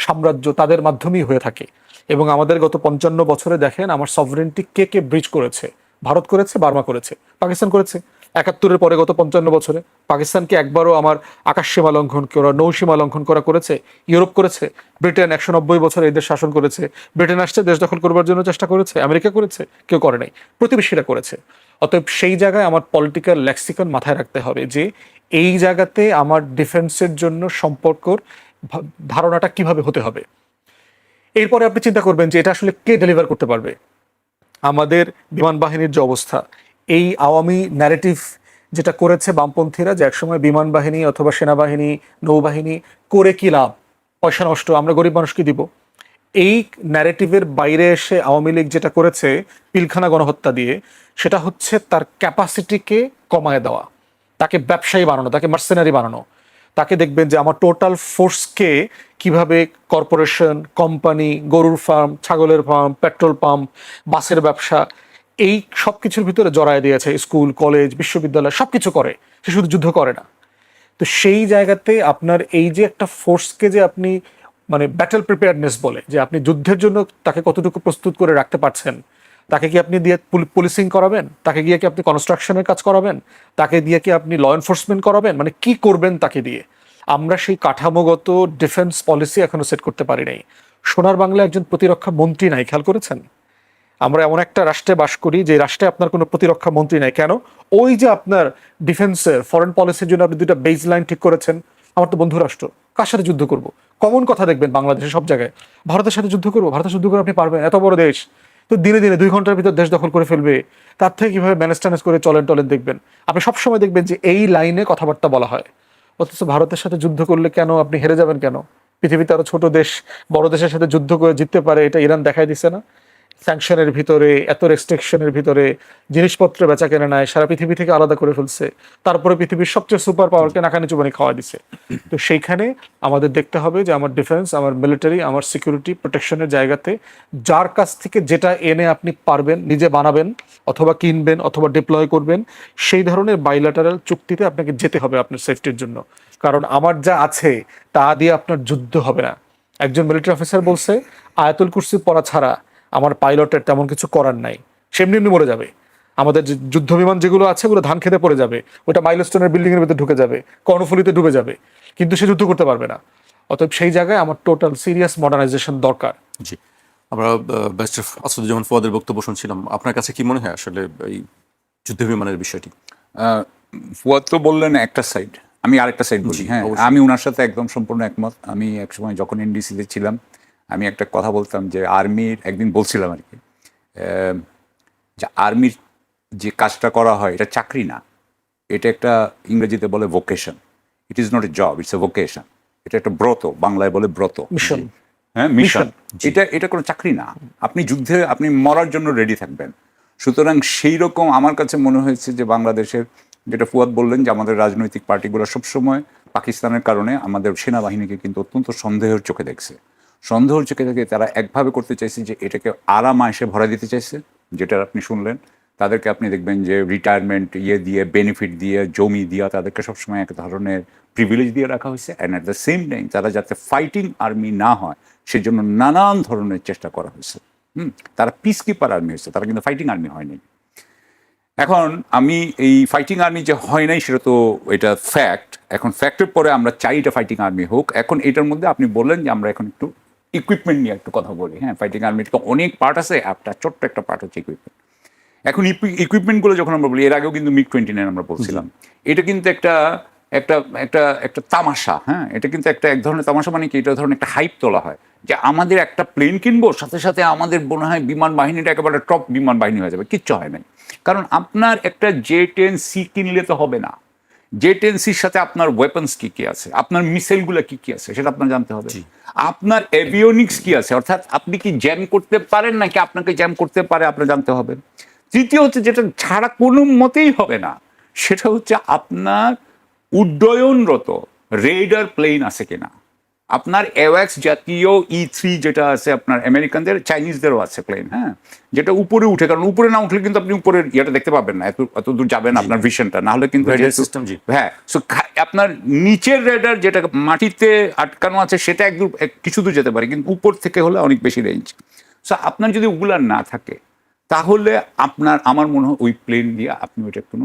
সাম্রাজ্য তাদের মাধ্যমেই হয়ে থাকে। এবং আমাদের গত 55 বছরে দেখেন আমার সভরেন্টি কে কে ব্রিচ করেছে, ভারত করেছে, বার্মা করেছে, পাকিস্তান করেছে। 71-এর পরে গত 55 বছরে পাকিস্তানকে একবারও আমার আকাশ সীমা লঙ্ঘন করা, নৌ সীমা লঙ্ঘন করা করেছে, ইউরোপ করেছে, ব্রিটেন 190 বছর এই দেশ শাসন করেছে, ব্রিটেন আসছে দেশ দখল করবার জন্য চেষ্টা করেছে, আমেরিকা করেছে, কেউ করে নাই, প্রতিবেশীরা করেছে। অতএব সেই জায়গায় আমার পলিটিক্যাল লেক্সিকন মাথায় রাখতে হবে যে এই জায়গাতে আমার ডিফেন্সের জন্য সম্পর্কর ধারণাটা কিভাবে হতে হবে। এরপরে আপনি চিন্তা করবেন যে এটা আসলে কে ডেলিভার করতে পারবে। আমাদের বিমান বাহিনীর যে অবস্থা, এই আওয়ামী ন্যারেটিভ যেটা করেছে বামপন্থীরা, যে একসময় বিমান বাহিনী অথবা সেনাবাহিনী, নৌবাহিনী করে কি লাভ, পয়সা নষ্ট, আমরা গরিব মানুষকে দিব, এই ন্যারেটিভের বাইরে এসে আওয়ামী লীগ যেটা করেছে পিলখানা গণহত্যা দিয়ে, সেটা হচ্ছে তার ক্যাপাসিটিকে কমায় দেওয়া, তাকে ব্যবসায়ী বানানো, তাকে মার্সেনারি বানানো। তাকে দেখবেন যে আমার টোটাল ফোর্সকে কিভাবে কর্পোরেশন, কোম্পানি, গরুর ফার্ম, ছাগলের ফার্ম, পেট্রোল পাম্প, বাসের ব্যবসা, এই সব কিছুর ভিতরে জড়ায় দিয়েছে। স্কুল, কলেজ, বিশ্ববিদ্যালয় সব কিছু করে, সে শুধু যুদ্ধ করে না। তো সেই জায়গাতে আপনার এই যে একটা ফোর্সকে যে আপনি মানে ব্যাটল প্রিপেয়ারনেস বলে, যে আপনি যুদ্ধের জন্য তাকে কতটুকু প্রস্তুত করে রাখতে পারছেন, তাকে কি আপনি দিয়ে পুলিশিং করাবেন, তাকে গিয়ে কি আপনি কনস্ট্রাকশনের কাজ করাবেন, তাকে দিয়ে কি আপনি ল এনফোর্সমেন্ট করাবেন, মানে কি করবেন তাকে দিয়ে? আমরা সেই কাঠামোগত ডিফেন্স পলিসি এখনো সেট করতে পারি নাই। সোনার বাংলা একজন প্রতিরক্ষা মন্ত্রী নাই, খেয়াল করেছেন? আমরা এমন একটা রাষ্ট্রে বাস করি যে রাষ্ট্রে আপনার কোনো প্রতিরক্ষা মন্ত্রী নাই। কেন? ওই যে আপনার ডিফেন্সের ফরেন পলিসির জন্য আপনি দুইটা বেজ লাইন ঠিক করেছেন, আমার তো বন্ধু রাষ্ট্র, কার সাথে যুদ্ধ করব? কমন কথা দেখবেন বাংলাদেশের সব জায়গায়, ভারতের সাথে যুদ্ধ করবো, ভারতের যুদ্ধ করে আপনি পারবেন? এত বড় দেশ তো দিনে দিনে 2 ঘন্টার ভিতর দেশ দখল করে ফেলবে, তার থেকে কিভাবে ম্যানেজ ট্যানেজ করে চলেন টলেন দেখবেন। আপনি সবসময় দেখবেন যে এই লাইনে কথাবার্তা বলা হয়। অথচ ভারতের সাথে যুদ্ধ করলে কেন আপনি হেরে যাবেন? কেন? পৃথিবীতে আরো ছোট দেশ বড় দেশের সাথে যুদ্ধ করে জিততে পারে, এটা ইরান দেখাই দিচ্ছে না? স্যাংশনের ভিতরে, এত রেস্ট্রিকশনের ভিতরে জিনিসপত্র বেচা কেনা নাই, সারা পৃথিবী থেকে আলাদা করে ফেলছে, তারপরে পৃথিবীর সবচেয়ে সুপার পাওয়ারকে নাকানি চুবানি খাওয়া দিছে। তো সেইখানে আমাদের দেখতে হবে যে আমার ডিফেন্স, আমার মিলিটারি, আমার সিকিউরিটি প্রোটেকশনের জায়গাতে যার কাছ থেকে যেটা এনে আপনি পারবেন নিজে বানাবেন অথবা কিনবেন অথবা ডিপ্লয় করবেন, সেই ধরনের বাইল্যাটারাল চুক্তিতে আপনাকে যেতে হবে আপনার সেফটির জন্য। কারণ আমার যা আছে তা দিয়ে আপনার যুদ্ধ হবে না। একজন মিলিটারি অফিসার বলছে, আয়াতুল কুরসি পড়া ছাড়া আমার পাইলটের তেমন কিছু করার নাই, সেমনি এমনি মরে যাবে। আমাদের যে যুদ্ধ বিমান যেগুলো আছে ওগুলো ধান খেতে পড়ে যাবে, ওটা মাইলস্টোনের বিল্ডিং এর ভিতরে ঢুকে যাবে, কর্ণফুলিতে ডুবে যাবে, কিন্তু সে যুদ্ধ করতে পারবে না। অতএব সেই জায়গায় আমার টোটাল সিরিয়াস মডার্নাইজেশন দরকার। জি, আমরা ব্যারিস্টার আসাদুজ্জামান ফুয়াদের বক্তব্য শুনছিলাম। আপনার কাছে কি মনে হয় আসলে এই যুদ্ধ বিমানের বিষয়টি? ফুয়াদ তো বললেন একটা সাইড, আমি আরেকটা সাইড বলি। হ্যাঁ, আমি ওনার সাথে একদম সম্পূর্ণ একমত। আমি একসময় যখন এনডিসিতে ছিলাম, আমি একটা কথা বলতাম যে আর্মির, একদিন বলছিলাম আর কি, যে আর্মির যে কাজটা করা হয় এটা চাকরি না, এটা একটা ইংরেজিতে বলে vocation. It is not a job, it's a vocation. এটা একটা ব্রত, বাংলায় বলে ব্রত, মিশন। হ্যাঁ, মিশন। এটা কোনো চাকরি না। আপনি যুদ্ধে আপনি মরার জন্য রেডি থাকবেন। সুতরাং সেই রকম আমার কাছে মনে হয়েছে যে বাংলাদেশের, যেটা ফুয়াদ বললেন যে আমাদের রাজনৈতিক পার্টিগুলো সবসময় পাকিস্তানের কারণে আমাদের সেনাবাহিনীকে কিন্তু অত্যন্ত সন্দেহের চোখে দেখছে। সন্দেহের চোখে থেকে তারা একভাবে করতে চাইছে যে এটাকে আরাম আয়েসে ভরা দিতে চাইছে, যেটা আপনি শুনলেন। তাদেরকে আপনি দেখবেন যে রিটায়ারমেন্ট দিয়ে, বেনিফিট দিয়ে, জমি দিয়ে তাদেরকে সবসময় এক ধরনের প্রিভিলেজ দিয়ে রাখা হয়েছে। And at the same time তারা যাতে ফাইটিং আর্মি না হয় সেজন্য নানান ধরনের চেষ্টা করা হয়েছে। তারা পিস কিপার আর্মি হয়েছে, তারা কিন্তু ফাইটিং আর্মি হয়নি। এখন আমি এই ফাইটিং আর্মি যে হয় নাই সেটা তো এটা ফ্যাক্ট। এখন ফ্যাক্টের পরে আমরা চাই এটা ফাইটিং আর্মি হোক। এখন এটার মধ্যে আপনি বললেন যে আমরা এখন একটু ইকুইপমেন্ট নিয়ে একটু কথা বলি। হ্যাঁ, ফাইটিং আর্মির তো অনেক পার্ট আছে, একটা ছোট্ট একটা পার্ট হচ্ছে ইকুইপমেন্ট। এখন ইকুইপমেন্টগুলো যখন আমরা বলি, এর আগেও কিন্তু MiG-29 আমরা বলছিলাম, এটা কিন্তু একটা একটা একটা একটা তামাশা। হ্যাঁ, এটা কিন্তু এক ধরনের তামাশা, মানে কি, এটা ধরনের একটা হাইপ তোলা হয় যে আমাদের একটা প্লেন কিনবো, সাথে সাথে আমাদের মনে হয় বিমান বাহিনীটা একেবারে টপ বিমান বাহিনী হয়ে যাবে। কিচ্ছু হয় নাই। কারণ আপনার একটা J-10C কিনলে তো হবে না। J-10Cর সাথে আপনার ওয়েপন্স কি কি আছে, আপনার মিসাইলগুলো কি কি আছে সেটা আপনার জানতে হবে। আপনার এভিওনিক্স কি আছে, অর্থাৎ আপনি কি জ্যাম করতে পারেন নাকি আপনাকে জ্যাম করতে পারে আপনার জানতে হবে। তৃতীয় হচ্ছে, যেটা ছাড়া কোনো মতেই হবে না, সেটা হচ্ছে আপনার উড্ডয়নরত রেডার প্লেন আছে কিনা। আপনার অ্যাওয়াক্স জাতীয় E-3 যেটা আছে আপনার আমেরিকানদের, চাইনিজদেরও আছে প্লেন, হ্যাঁ, যেটা উপরে উঠে। কারণ উপরে না উঠলে কিন্তু আপনি উপরের ইয়েটা দেখতে পাবেন না, এত দূর যাবেন আপনার ভিশনটা, না হলে কিন্তু সিস্টেম। জি, হ্যাঁ। সো আপনার নিচের রেডার যেটা মাটিতে আটকানো আছে সেটা কিছু দূর যেতে পারে, কিন্তু উপর থেকে হলে অনেক বেশি রেঞ্জ। সো আপনার যদি ওগুলা না থাকে তাহলে আমার মনে হয় ওই প্লেন দিয়ে আপনি ওইটা কোনো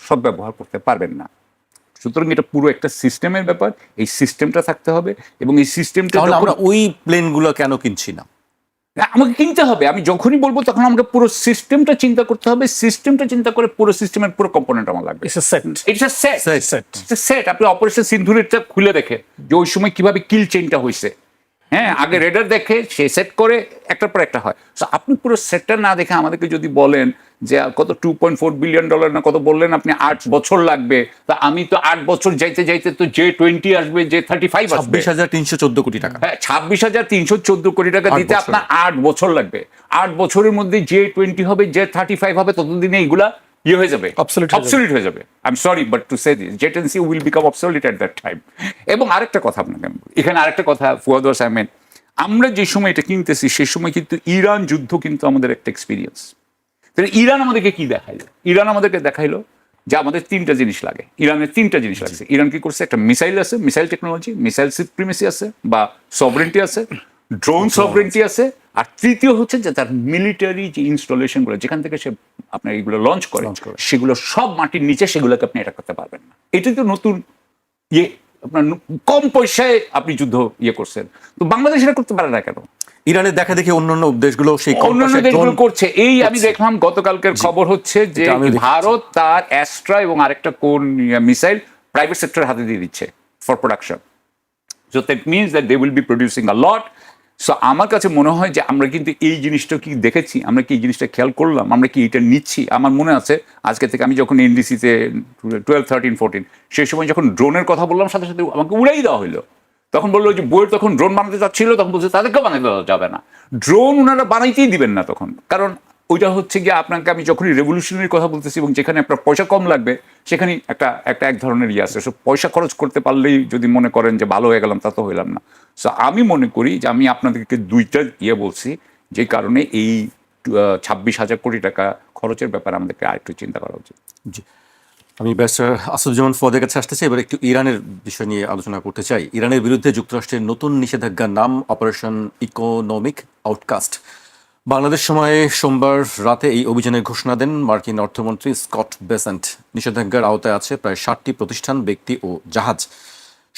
সদ্ব্যবহার করতে পারবেন না। সুতরাং এটা পুরো একটা সিস্টেমের ব্যাপার, এই সিস্টেমটা থাকতে হবে। এবং এই সিস্টেমটা আমরা ওই প্লেনগুলো কেন কিনছি না? আমাকে কিনতে হবে। আমি যখনই বলবো তখন আমাকে পুরো সিস্টেমটা চিন্তা করতে হবে। সিস্টেমটা চিন্তা করে পুরো সিস্টেমের পুরো কম্পোনেন্ট আমার লাগবে। সেট। আপনি অপারেশন সিন্ধুরেরটা খুলে দেখে যে ওই সময় কিভাবে কিল চেইনটা হয়েছে। হ্যাঁ, আগে রেডার দেখে সে সেট করে একটার পর একটা হয়। সো আপনি পুরো সেটটা না দেখে আমাদেরকে যদি বলেন যে কত $2.4 বিলিয়ন না কত বললেন আপনি 8 বছর লাগবে, তা আমি তো 8 বছর যাইতে যাইতে তো J20 আসবে, J35 আসবে, 26,314 কোটি টাকা। হ্যাঁ 26,314 কোটি টাকা দিতে আপনার 8 বছর লাগবে। 8 বছরের মধ্যে J20 হবে, J35 হবে, ততদিনে এইগুলা ইয়ে হয়ে যাবে, অবসলিট হয়ে যাবে। I am sorry but to say this, J10C will become obsolete at that time. এবং আরেকটা কথা আপনাকে আমি বলি, এখানে আরেকটা কথা ফুয়াদ আহমেদ, আমরা যে সময় এটা কিনতেছি সেই সময় কিন্তু ইরান যুদ্ধ কিন্তু আমাদের একটা এক্সপিরিয়েন্স। তাহলে ইরান আমাদেরকে কি দেখাইলো? ইরান আমাদেরকে দেখাইলো যে আমাদের 3টা জিনিস লাগে। ইরানের 3টা জিনিস লাগছে। ইরান কি করছে? একটা মিসাইল আছে, মিসাইল টেকনোলজি, মিসাইল সুপ্রিমেসি আছে বা সভরেন্টি আছে, ড্রোন সভরেন্টি আছে, আর তৃতীয় হচ্ছে যে তার মিলিটারি যে ইনস্টলেশনগুলো যেখান থেকে সে আপনার এগুলো লঞ্চ করে সেগুলো সব মাটির নিচে, সেগুলোকে আপনি এটা করতে পারবেন না। এটাই তো নতুন ইয়ে, আপনার কম পয়সায় আপনি যুদ্ধ ইয়ে করছেন। তো বাংলাদেশ এটা করতে পারে না কেন? ইরানের দেখা দেখি অন্যান্য দেশগুলো সেই অন্যান্য দেশগুলো করছে। এই আমি দেখলাম গতকালকের খবর হচ্ছে যে ভারত তার অ্যাস্ট্রা এবং আরেকটা কোন মিসাইল প্রাইভেট সেক্টরের হাতে দিয়ে দিচ্ছে for production. So that means that they will be producing a lot. So আমার কাছে মনে হয় যে আমরা কিন্তু এই জিনিসটা কি দেখেছি, আমরা কি এই জিনিসটা খেয়াল করলাম, আমরা কি এটা নিচ্ছি? আমার মনে আছে আজকে থেকে আমি যখন এনডিসিতে 12, 13, 14 সেই সময় যখন ড্রোনের কথা বললাম, সাথে সাথে আমাকে উড়াই দেওয়া হলো। তখন বললো যে বইয়ের তখন ড্রোন বানাতে চাচ্ছিল, তখন বলছে তাদেরকেও বানাতে দেওয়া যাবে না, ড্রোন ওনারা বানাইতেই দিবেন না তখন। কারণ ওইটা হচ্ছে গিয়ে আপনাকে আমি যখনই রেভলিউশনারি কথা বলতেছি এবং যেখানে আপনার পয়সা কম লাগবে সেখানে এক ধরনের ইয়ে আছে। সো পয়সা খরচ করতে পারলেই যদি মনে করেন যে ভালো হয়ে গেলাম, তা তো হইলাম না। সো আমি মনে করি যে আমি আপনাদেরকে 2টা ইয়ে বলছি, যে কারণে এই 26,000 কোটি টাকা খরচের ব্যাপারে আমাদেরকে আরেকটু চিন্তা করা উচিত। জি, আমি ব্যারিস্টার আসাদুজ্জামান ফুয়াদের কাছে আসতে চাই। এবার একটু ইরানের বিষয় নিয়ে আলোচনা করতে চাই। ইরানের বিরুদ্ধে যুক্তরাষ্ট্রের নতুন নিষেধাজ্ঞার নাম অপারেশন ইকোনমিক আউটকাস্ট। বাংলাদেশ সময়ে সোমবার রাতে এই অভিযানের ঘোষণা দেন মার্কিন অর্থমন্ত্রী স্কট বেসেন্ট। নিষেধাজ্ঞার আওতায় আছে প্রায় 60টি প্রতিষ্ঠান, ব্যক্তি ও জাহাজ।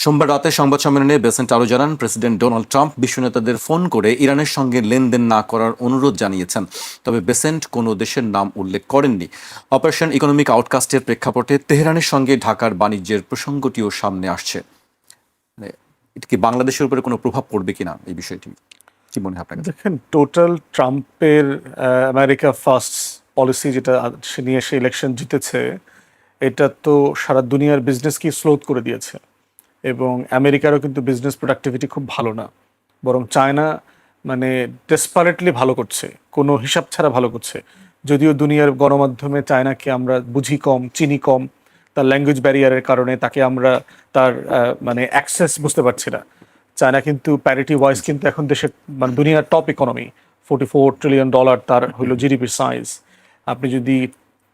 সোমবার রাতে সংবাদ সম্মেলনে বেসেন্ট আরও জানান, প্রেসিডেন্ট ডোনাল্ড ট্রাম্প বিশ্ব নেতাদের ফোন করে ইরানের সঙ্গে লেনদেন না করার অনুরোধ জানিয়েছেন। তবে বেসেন্ট কোনো দেশের নাম উল্লেখ করেননি। অপারেশন ইকোনমিক আউটকাস্টের প্রেক্ষাপটে তেহরানের সঙ্গে ঢাকার বাণিজ্যের প্রসঙ্গটিও সামনে আসছে। মানে এটা কি বাংলাদেশের উপরে কোনো প্রভাব পড়বে কিনা এই বিষয়টি কি মনে হয় আপনার? দেখেন, টোটাল ট্রাম্পের আমেরিকা ফার্স্ট পলিসি যেটা সে নিয়ে সে ইলেকশন জিতেছে, এটা তো সারা দুনিয়ার বিজনেসকে স্লোথ করে দিয়েছে। এবং আমেরিকারও কিন্তু বিজনেস প্রোডাক্টিভিটি খুব ভালো না, বরং চায়না মানে ডেসপারেটলি ভালো করছে, কোনো হিসাব ছাড়া ভালো করছে। যদিও দুনিয়ার গণমাধ্যমে চায়নাকে আমরা বুঝি কম, চিনি কম, তার ল্যাঙ্গুয়েজ ব্যারিয়ারের কারণে তাকে আমরা তার মানে অ্যাক্সেস বুঝতে পারছি না। চায়না কিন্তু প্যারিটি ওয়াইজ কিন্তু এখন দেশের মানে দুনিয়ার টপ ইকোনমি, $44 ট্রিলিয়ন তার হইল জিডিপি সাইজ। আপনি যদি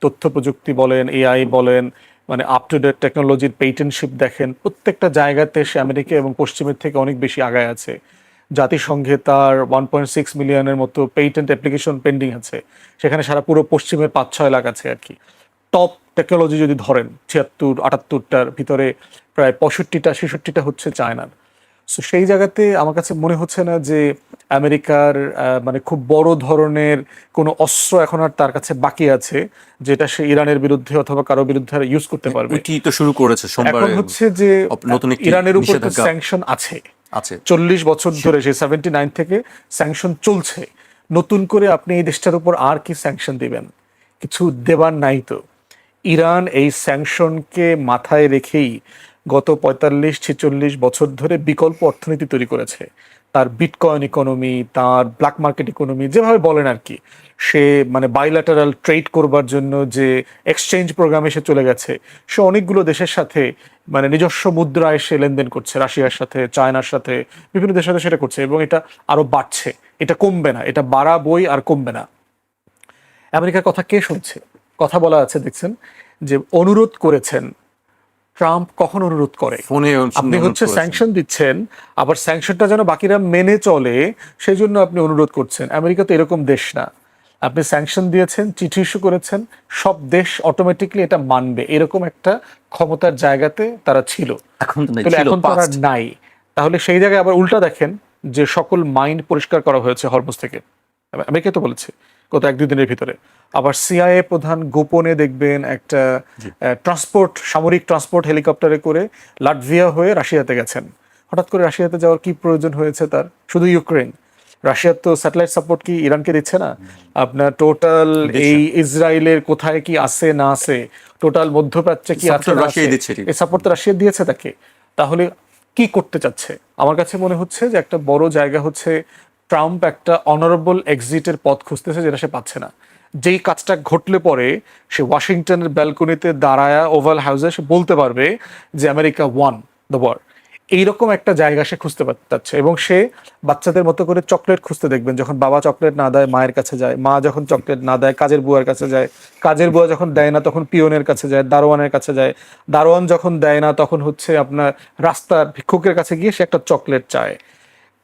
তথ্য প্রযুক্তি বলেন, এআই বলেন, মানে আপ টু ডেট টেকনোলজির পেটেন্টশিপ দেখেন, প্রত্যেকটা জায়গাতে সে আমেরিকা এবং পশ্চিমের থেকে অনেক বেশি আগায় আছে। জাতিসংঘে তার 1.6 মিলিয়নের মতো পেটেন্ট অ্যাপ্লিকেশন পেন্ডিং আছে, সেখানে সারা পুরো পশ্চিমের 5-6 লাখ আছে আর কি। টপ টেকনোলজি যদি ধরেন 76-78টার ভিতরে প্রায় 65-66টা হচ্ছে চায়নার। সো সেই জায়গাতে আমার কাছে মনে হচ্ছে না যে আমেরিকার মানে খুব বড় ধরনের কোনো অস্ত্র এখন আর তার কাছে বাকি আছে যেটা সে ইরানের বিরুদ্ধে অথবা কারো বিরুদ্ধে ইউজ করতে পারবে। ওইটি তো শুরু করেছে সোমবার। এখন হচ্ছে যে নতুন একটি ইরানের উপর নিষেধাজ্ঞা স্যাংশন আছে, 40 বছর ধরে, সেই 79 থেকে স্যাংশন চলছে। নতুন করে আপনি এই দেশটার উপর আর কি স্যাংশন দিবেন? কিছু দেবার নাই তো। ইরান এই স্যাংশনকে মাথায় রেখেই গত 45-46 বছর ধরে বিকল্প অর্থনীতি তৈরি করেছে। তার বিটকয়েন ইকোনমি, তার ব্ল্যাক মার্কেট ইকোনমি, যেভাবে বলেন আর কি, সে মানে বাইল্যাটারাল ট্রেড করবার জন্য যে এক্সচেঞ্জ প্রোগ্রামে সে চলে গেছে, সে অনেকগুলো দেশের সাথে মানে নিজস্ব মুদ্রায় সে লেনদেন করছে, রাশিয়ার সাথে, চায়নার সাথে, বিভিন্ন দেশের সাথে সেটা করছে, এবং এটা আরো বাড়ছে, এটা কমবে না, এটা বাড়াবই আর কমবে না। আমেরিকার কথা কে শুনছে? কথা বলা আছে দেখছেন যে অনুরোধ করেছেন। ট্রাম্প কখন অনুরোধ করে? ফোনে আপনি হচ্ছে স্যাংশন দিচ্ছেন, আবার স্যাংশনটা যেন বাকিরা মেনে চলে সেই জন্য আপনি অনুরোধ করছেন। আমেরিকা তো এরকম দেশ না। আপনি স্যাংশন দিয়েছেন, চিঠি ইস্যু করেছেন, সব দেশ অটোমেটিকলি এটা মানবে, এরকম একটা ক্ষমতার জায়গাতে তারা ছিল। এখন তারা নাই। তাহলে সেই জায়গায় আবার উল্টা দেখেন যে সকল মাইন্ড পরিষ্কার করা হয়েছে হরমুজ থেকে, আমেরিকা তো বলেছে গত 1-2 দিনের ভিতরে। আবার সিআইএ প্রধান গোপনে দেখবেন একটা সামরিক ট্রান্সপোর্ট হেলিকপ্টারে করে লাটভিয়া হয়ে রাশিয়াতে গেছেন। হঠাৎ করে রাশিয়াতে যাওয়ার কি প্রয়োজন হয়েছে তার? শুধু ইউক্রেন, রাশিয়ার তো স্যাটেলাইট সাপোর্ট কি ইরানকে দিচ্ছে না? আপনার টোটাল এই ইসরায়েলের কোথায় কি আছে না আছে, টোটাল মধ্যপ্রাচ্যে কি আছে Support না রাশিয়াই আছে, দিচ্ছে ঠিক। এই সাপোর্ট তো রাশিয়া দিয়েছে তাকে। তাহলে কি করতে চাচ্ছে? আমার কাছে মনে হচ্ছে যে একটা বড় জায়গা হচ্ছে ট্রাম্প একটা অনারেবল এক্সিটের পথ খুঁজতেছে, যেটা সে পাচ্ছে না। যেই কাজটা ঘটলে পরে সে ওয়াশিংটনের ব্যালকনিতে দাঁড়ায় ওভাল হাউসে সে বলতে পারবে যে আমেরিকা ওয়ান দ্য ওয়ার। এইরকম একটা জায়গা সে খুঁজতে পারছে, এবং সে বাচ্চাদের মতো করে চকলেট খুঁজতে দেখবেন, যখন বাবা চকলেট না দেয় মায়ের কাছে যায়, মা যখন চকলেট না দেয় কাজের বুয়ার কাছে যায়, কাজের বুয়া যখন দেয় না তখন পিয়নের কাছে যায়, দারোয়ানের কাছে যায়, দারোয়ান যখন দেয় না তখন হচ্ছে আপনার রাস্তার ভিক্ষুকের কাছে গিয়ে সে একটা চকলেট চায়।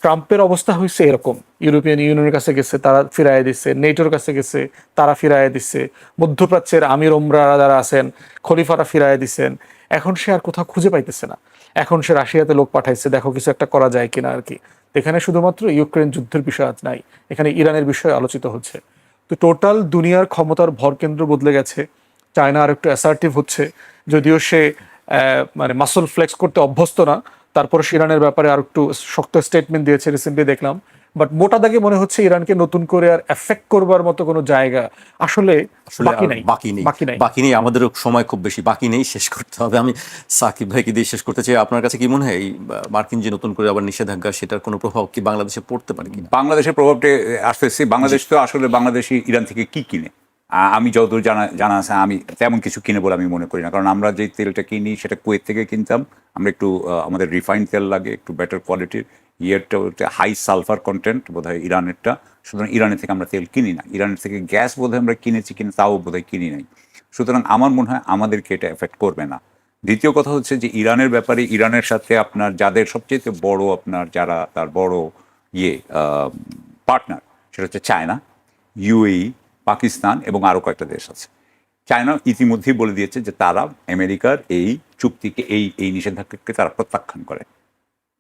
ট্রাম্পের অবস্থা হয়েছে এরকম, ইউরোপিয়ান ইউনিয়নের কাছে গেছে, তারা ফিরাইয়ে দিচ্ছে, নেটোর কাছে গেছে, তারা ফিরাইয়ে দিচ্ছে, মধ্যপ্রাচ্যের আমির ওমরারা যারা আছেন খলিফারা ফিরাইয়ে দিচ্ছেন। এখন সে আর কোথাও খুঁজে পাইতেছে না। এখন সে রাশিয়াতে লোক পাঠাইছে, দেখো কিছু একটা করা যায় কিনা আর কি। এখানে শুধুমাত্র ইউক্রেন যুদ্ধের বিষয় আজ নাই, এখানে ইরানের বিষয় আলোচিত হচ্ছে। তো টোটাল দুনিয়ার ক্ষমতার ভরকেন্দ্র বদলে গেছে। চায়না আর একটু অ্যাসার্টিভ হচ্ছে, যদিও সে মানে মাসল ফ্লেক্স করতে অভ্যস্ত না, তারপর ইরানের ব্যাপারে আর একটু শক্ত স্টেটমেন্ট দিয়েছে রিসেন্টলি দেখলাম। বাট মোটা দাগে মনে হচ্ছে ইরানকে নতুন করে আর এফেক্ট করবার মতো কোনো জায়গা আসলে বাকি আর নাই। বাকি নেই, আমাদেরও সময় খুব বেশি বাকি নেই, শেষ করতে হবে। আমি সাকিব ভাইকে দিয়ে শেষ করতে চাই। আপনার কাছে কি মনে হয় এই মার্কিন যে নতুন করে আবার নিষেধাজ্ঞা, সেটার কোনো প্রভাব কি বাংলাদেশে পড়তে পারে কিনা? বাংলাদেশের প্রভাবটা আসতেছে। বাংলাদেশ তো আসলে বাংলাদেশি ইরান থেকে কি কিনে, আমি যতদূর জানা আছে আমি তেমন কিছু কিনে বলে আমি মনে করি না। কারণ আমরা যে তেলটা কিনি সেটা কুয়েত থেকে কিনতাম। আমরা একটু আমাদের রিফাইন্ড তেল লাগে, একটু বেটার কোয়ালিটির। ইয়েরটা হাই সালফার কন্টেন্ট বোধহয় ইরানেরটা, সুতরাং ইরানের থেকে আমরা তেল কিনি না। ইরানের থেকে গ্যাস বোধহয় আমরা কিনেছি কিনা তাও বোধহয় কিনি নাই। সুতরাং আমার মনে হয় আমাদেরকে এটা এফেক্ট করবে না। দ্বিতীয় কথা হচ্ছে যে ইরানের ব্যাপারে, ইরানের সাথে আপনার যাদের সবচেয়ে বড় আপনার যারা তার বড় পার্টনার, সেটা হচ্ছে চায়না, ইউএই, পাকিস্তান এবং আরও কয়েকটা দেশ আছে। চায়না ইতিমধ্যেই বলে দিয়েছে যে তারা আমেরিকার এই চুক্তিকে, এই নিষেধাজ্ঞাকে তারা প্রত্যাখ্যান করে,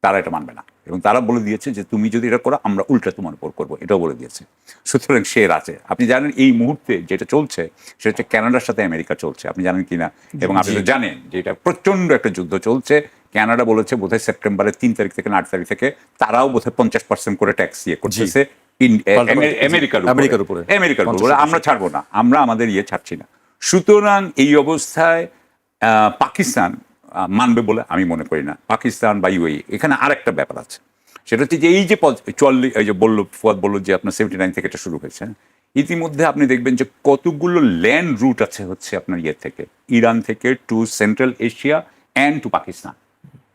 তারা এটা মানবে না। এবং তারা বলে দিয়েছে যে তুমি যদি এটা করো আমরা উল্টা তোমার উপর করবো, এটাও বলে দিয়েছে। সুতরাং শের আছে। আপনি জানেন এই মুহূর্তে যেটা চলছে সেটা হচ্ছে কানাডার সাথে আমেরিকা চলছে, আপনি জানেন কিনা? এবং আপনি তো জানেন যে এটা প্রচণ্ড একটা যুদ্ধ চলছে। কানাডা বলেছে বোধহয় সেপ্টেম্বরের 3 তারিখ থেকে 8 তারিখ থেকে তারাও বোধহয় 50% করে ট্যাক্স করতেছে আমেরিকার উপরে। আমরা ছাড়বো না, আমরা আমাদের ছাড়ছি না। সুতরাং এই অবস্থায় পাকিস্তান মানবে বলে আমি মনে করি না। পাকিস্তান বা ইউএই, এখানে আরেকটা ব্যাপার আছে, সেটা হচ্ছে যে এই যে 44, এই যে ফুয়াদ বললো যে আপনার 79 থেকে এটা শুরু হয়েছে, ইতিমধ্যে আপনি দেখবেন যে কতগুলো ল্যান্ড রুট আছে হচ্ছে আপনার থেকে, ইরান থেকে to central Asia and to Pakistan.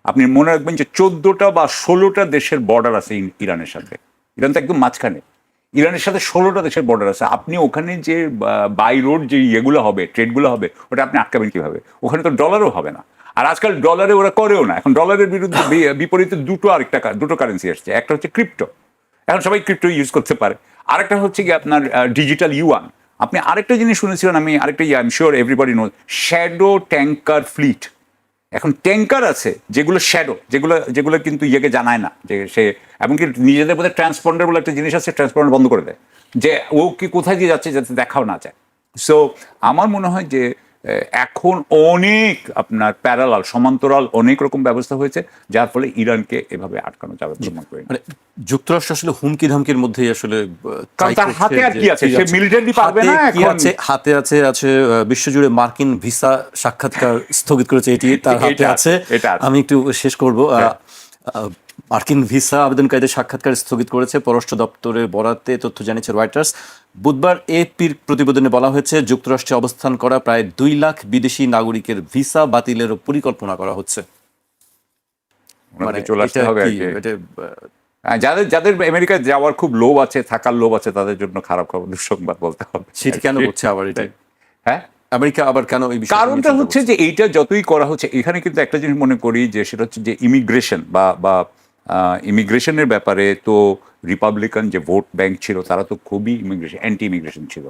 আপনি মনে রাখবেন যে 14টা বা 16টা দেশের বর্ডার আছে ইরানের সাথে। ইরান তো একদম মাঝখানে, ইরানের সাথে 16টা দেশের বর্ডার আছে। আপনি ওখানে যে বাই রোড যে ইয়েগুলো হবে, ট্রেডগুলো হবে, ওটা আপনি আটকাবেন কিভাবে? ওখানে তো ডলারও হবে না। আর আজকাল ডলারে ওরা করেও না। এখন ডলারের বিপরীতে দুটো কারেন্সি আসছে। একটা হচ্ছে ক্রিপ্টো, এখন সবাই ক্রিপ্টো ইউজ করতে পারে। আরেকটা হচ্ছে কি আপনার ডিজিটাল ইউয়ান। আপনি আরেকটা জিনিস শুনেছিলেন, আমি আরেকটা I am sure everybody knows, shadow tanker fleet. এখন ট্যাঙ্কার আছে যেগুলো শ্যাডো, যেগুলো কিন্তু জানায় না যে সে, এমনকি নিজেদের মধ্যে ট্রান্সপন্ডার বলে একটা জিনিস আছে, ট্রান্সপন্ডার বন্ধ করে দেয় যে ও কি কোথায় দিয়ে যাচ্ছে যাতে দেখাও না যায়। সো আমার মনে হয় যে এখন অনেক আপনার প্যারালাল, সমান্তরাল অনেক রকম ব্যবস্থা হয়েছে, যার ফলে ইরানকে এভাবে আটকানো যাবে মনে করি। মানে যুক্তরাষ্ট্র আসলে হুমকি ধামকির মধ্যেই আসলে তার হাতে আর কি আছে, সে মিলিটারি পারবে না। হাতে আছে বিশ্বজুড়ে মার্কিন ভিসা সাক্ষাৎকার স্থগিত করেছে, এটি তার হাতে আছে। আমি একটু শেষ করব। মার্কিন ভিসা আবেদনকারীদের সাক্ষাৎকার স্থগিত করেছে পররাষ্ট্র দপ্তরের বরাতে তথ্য জানিয়েছে রয়টার্স। বুধবার এপির প্রতিবেদনে বলা হয়েছে যুক্তরাষ্ট্রে অবস্থান করা প্রায় 2 লাখ বিদেশি নাগরিকের ভিসা বাতিলেরও পরিকল্পনা করা হচ্ছে। যাদের আমেরিকা যাওয়ার খুব লোভ আছে, থাকার লোভ আছে, তাদের জন্য খারাপ খবর, দুঃসংবাদ বলতে হবে। সেটি কেন হচ্ছে আবার এটা? হ্যাঁ, আমেরিকা আবার কেন এই বিষয়ে? কারণটা হচ্ছে যে এইটা যতই করা হচ্ছে, এখানে কিন্তু একটা জিনিস মনে করি যে সেটা হচ্ছে যে ইমিগ্রেশন বা ইমিগ্রেশনের ব্যাপারে তো রিপাবলিকান যে ভোট ব্যাংক ছিল তারা তো খুবই অ্যান্টি ইমিগ্রেশন ছিল।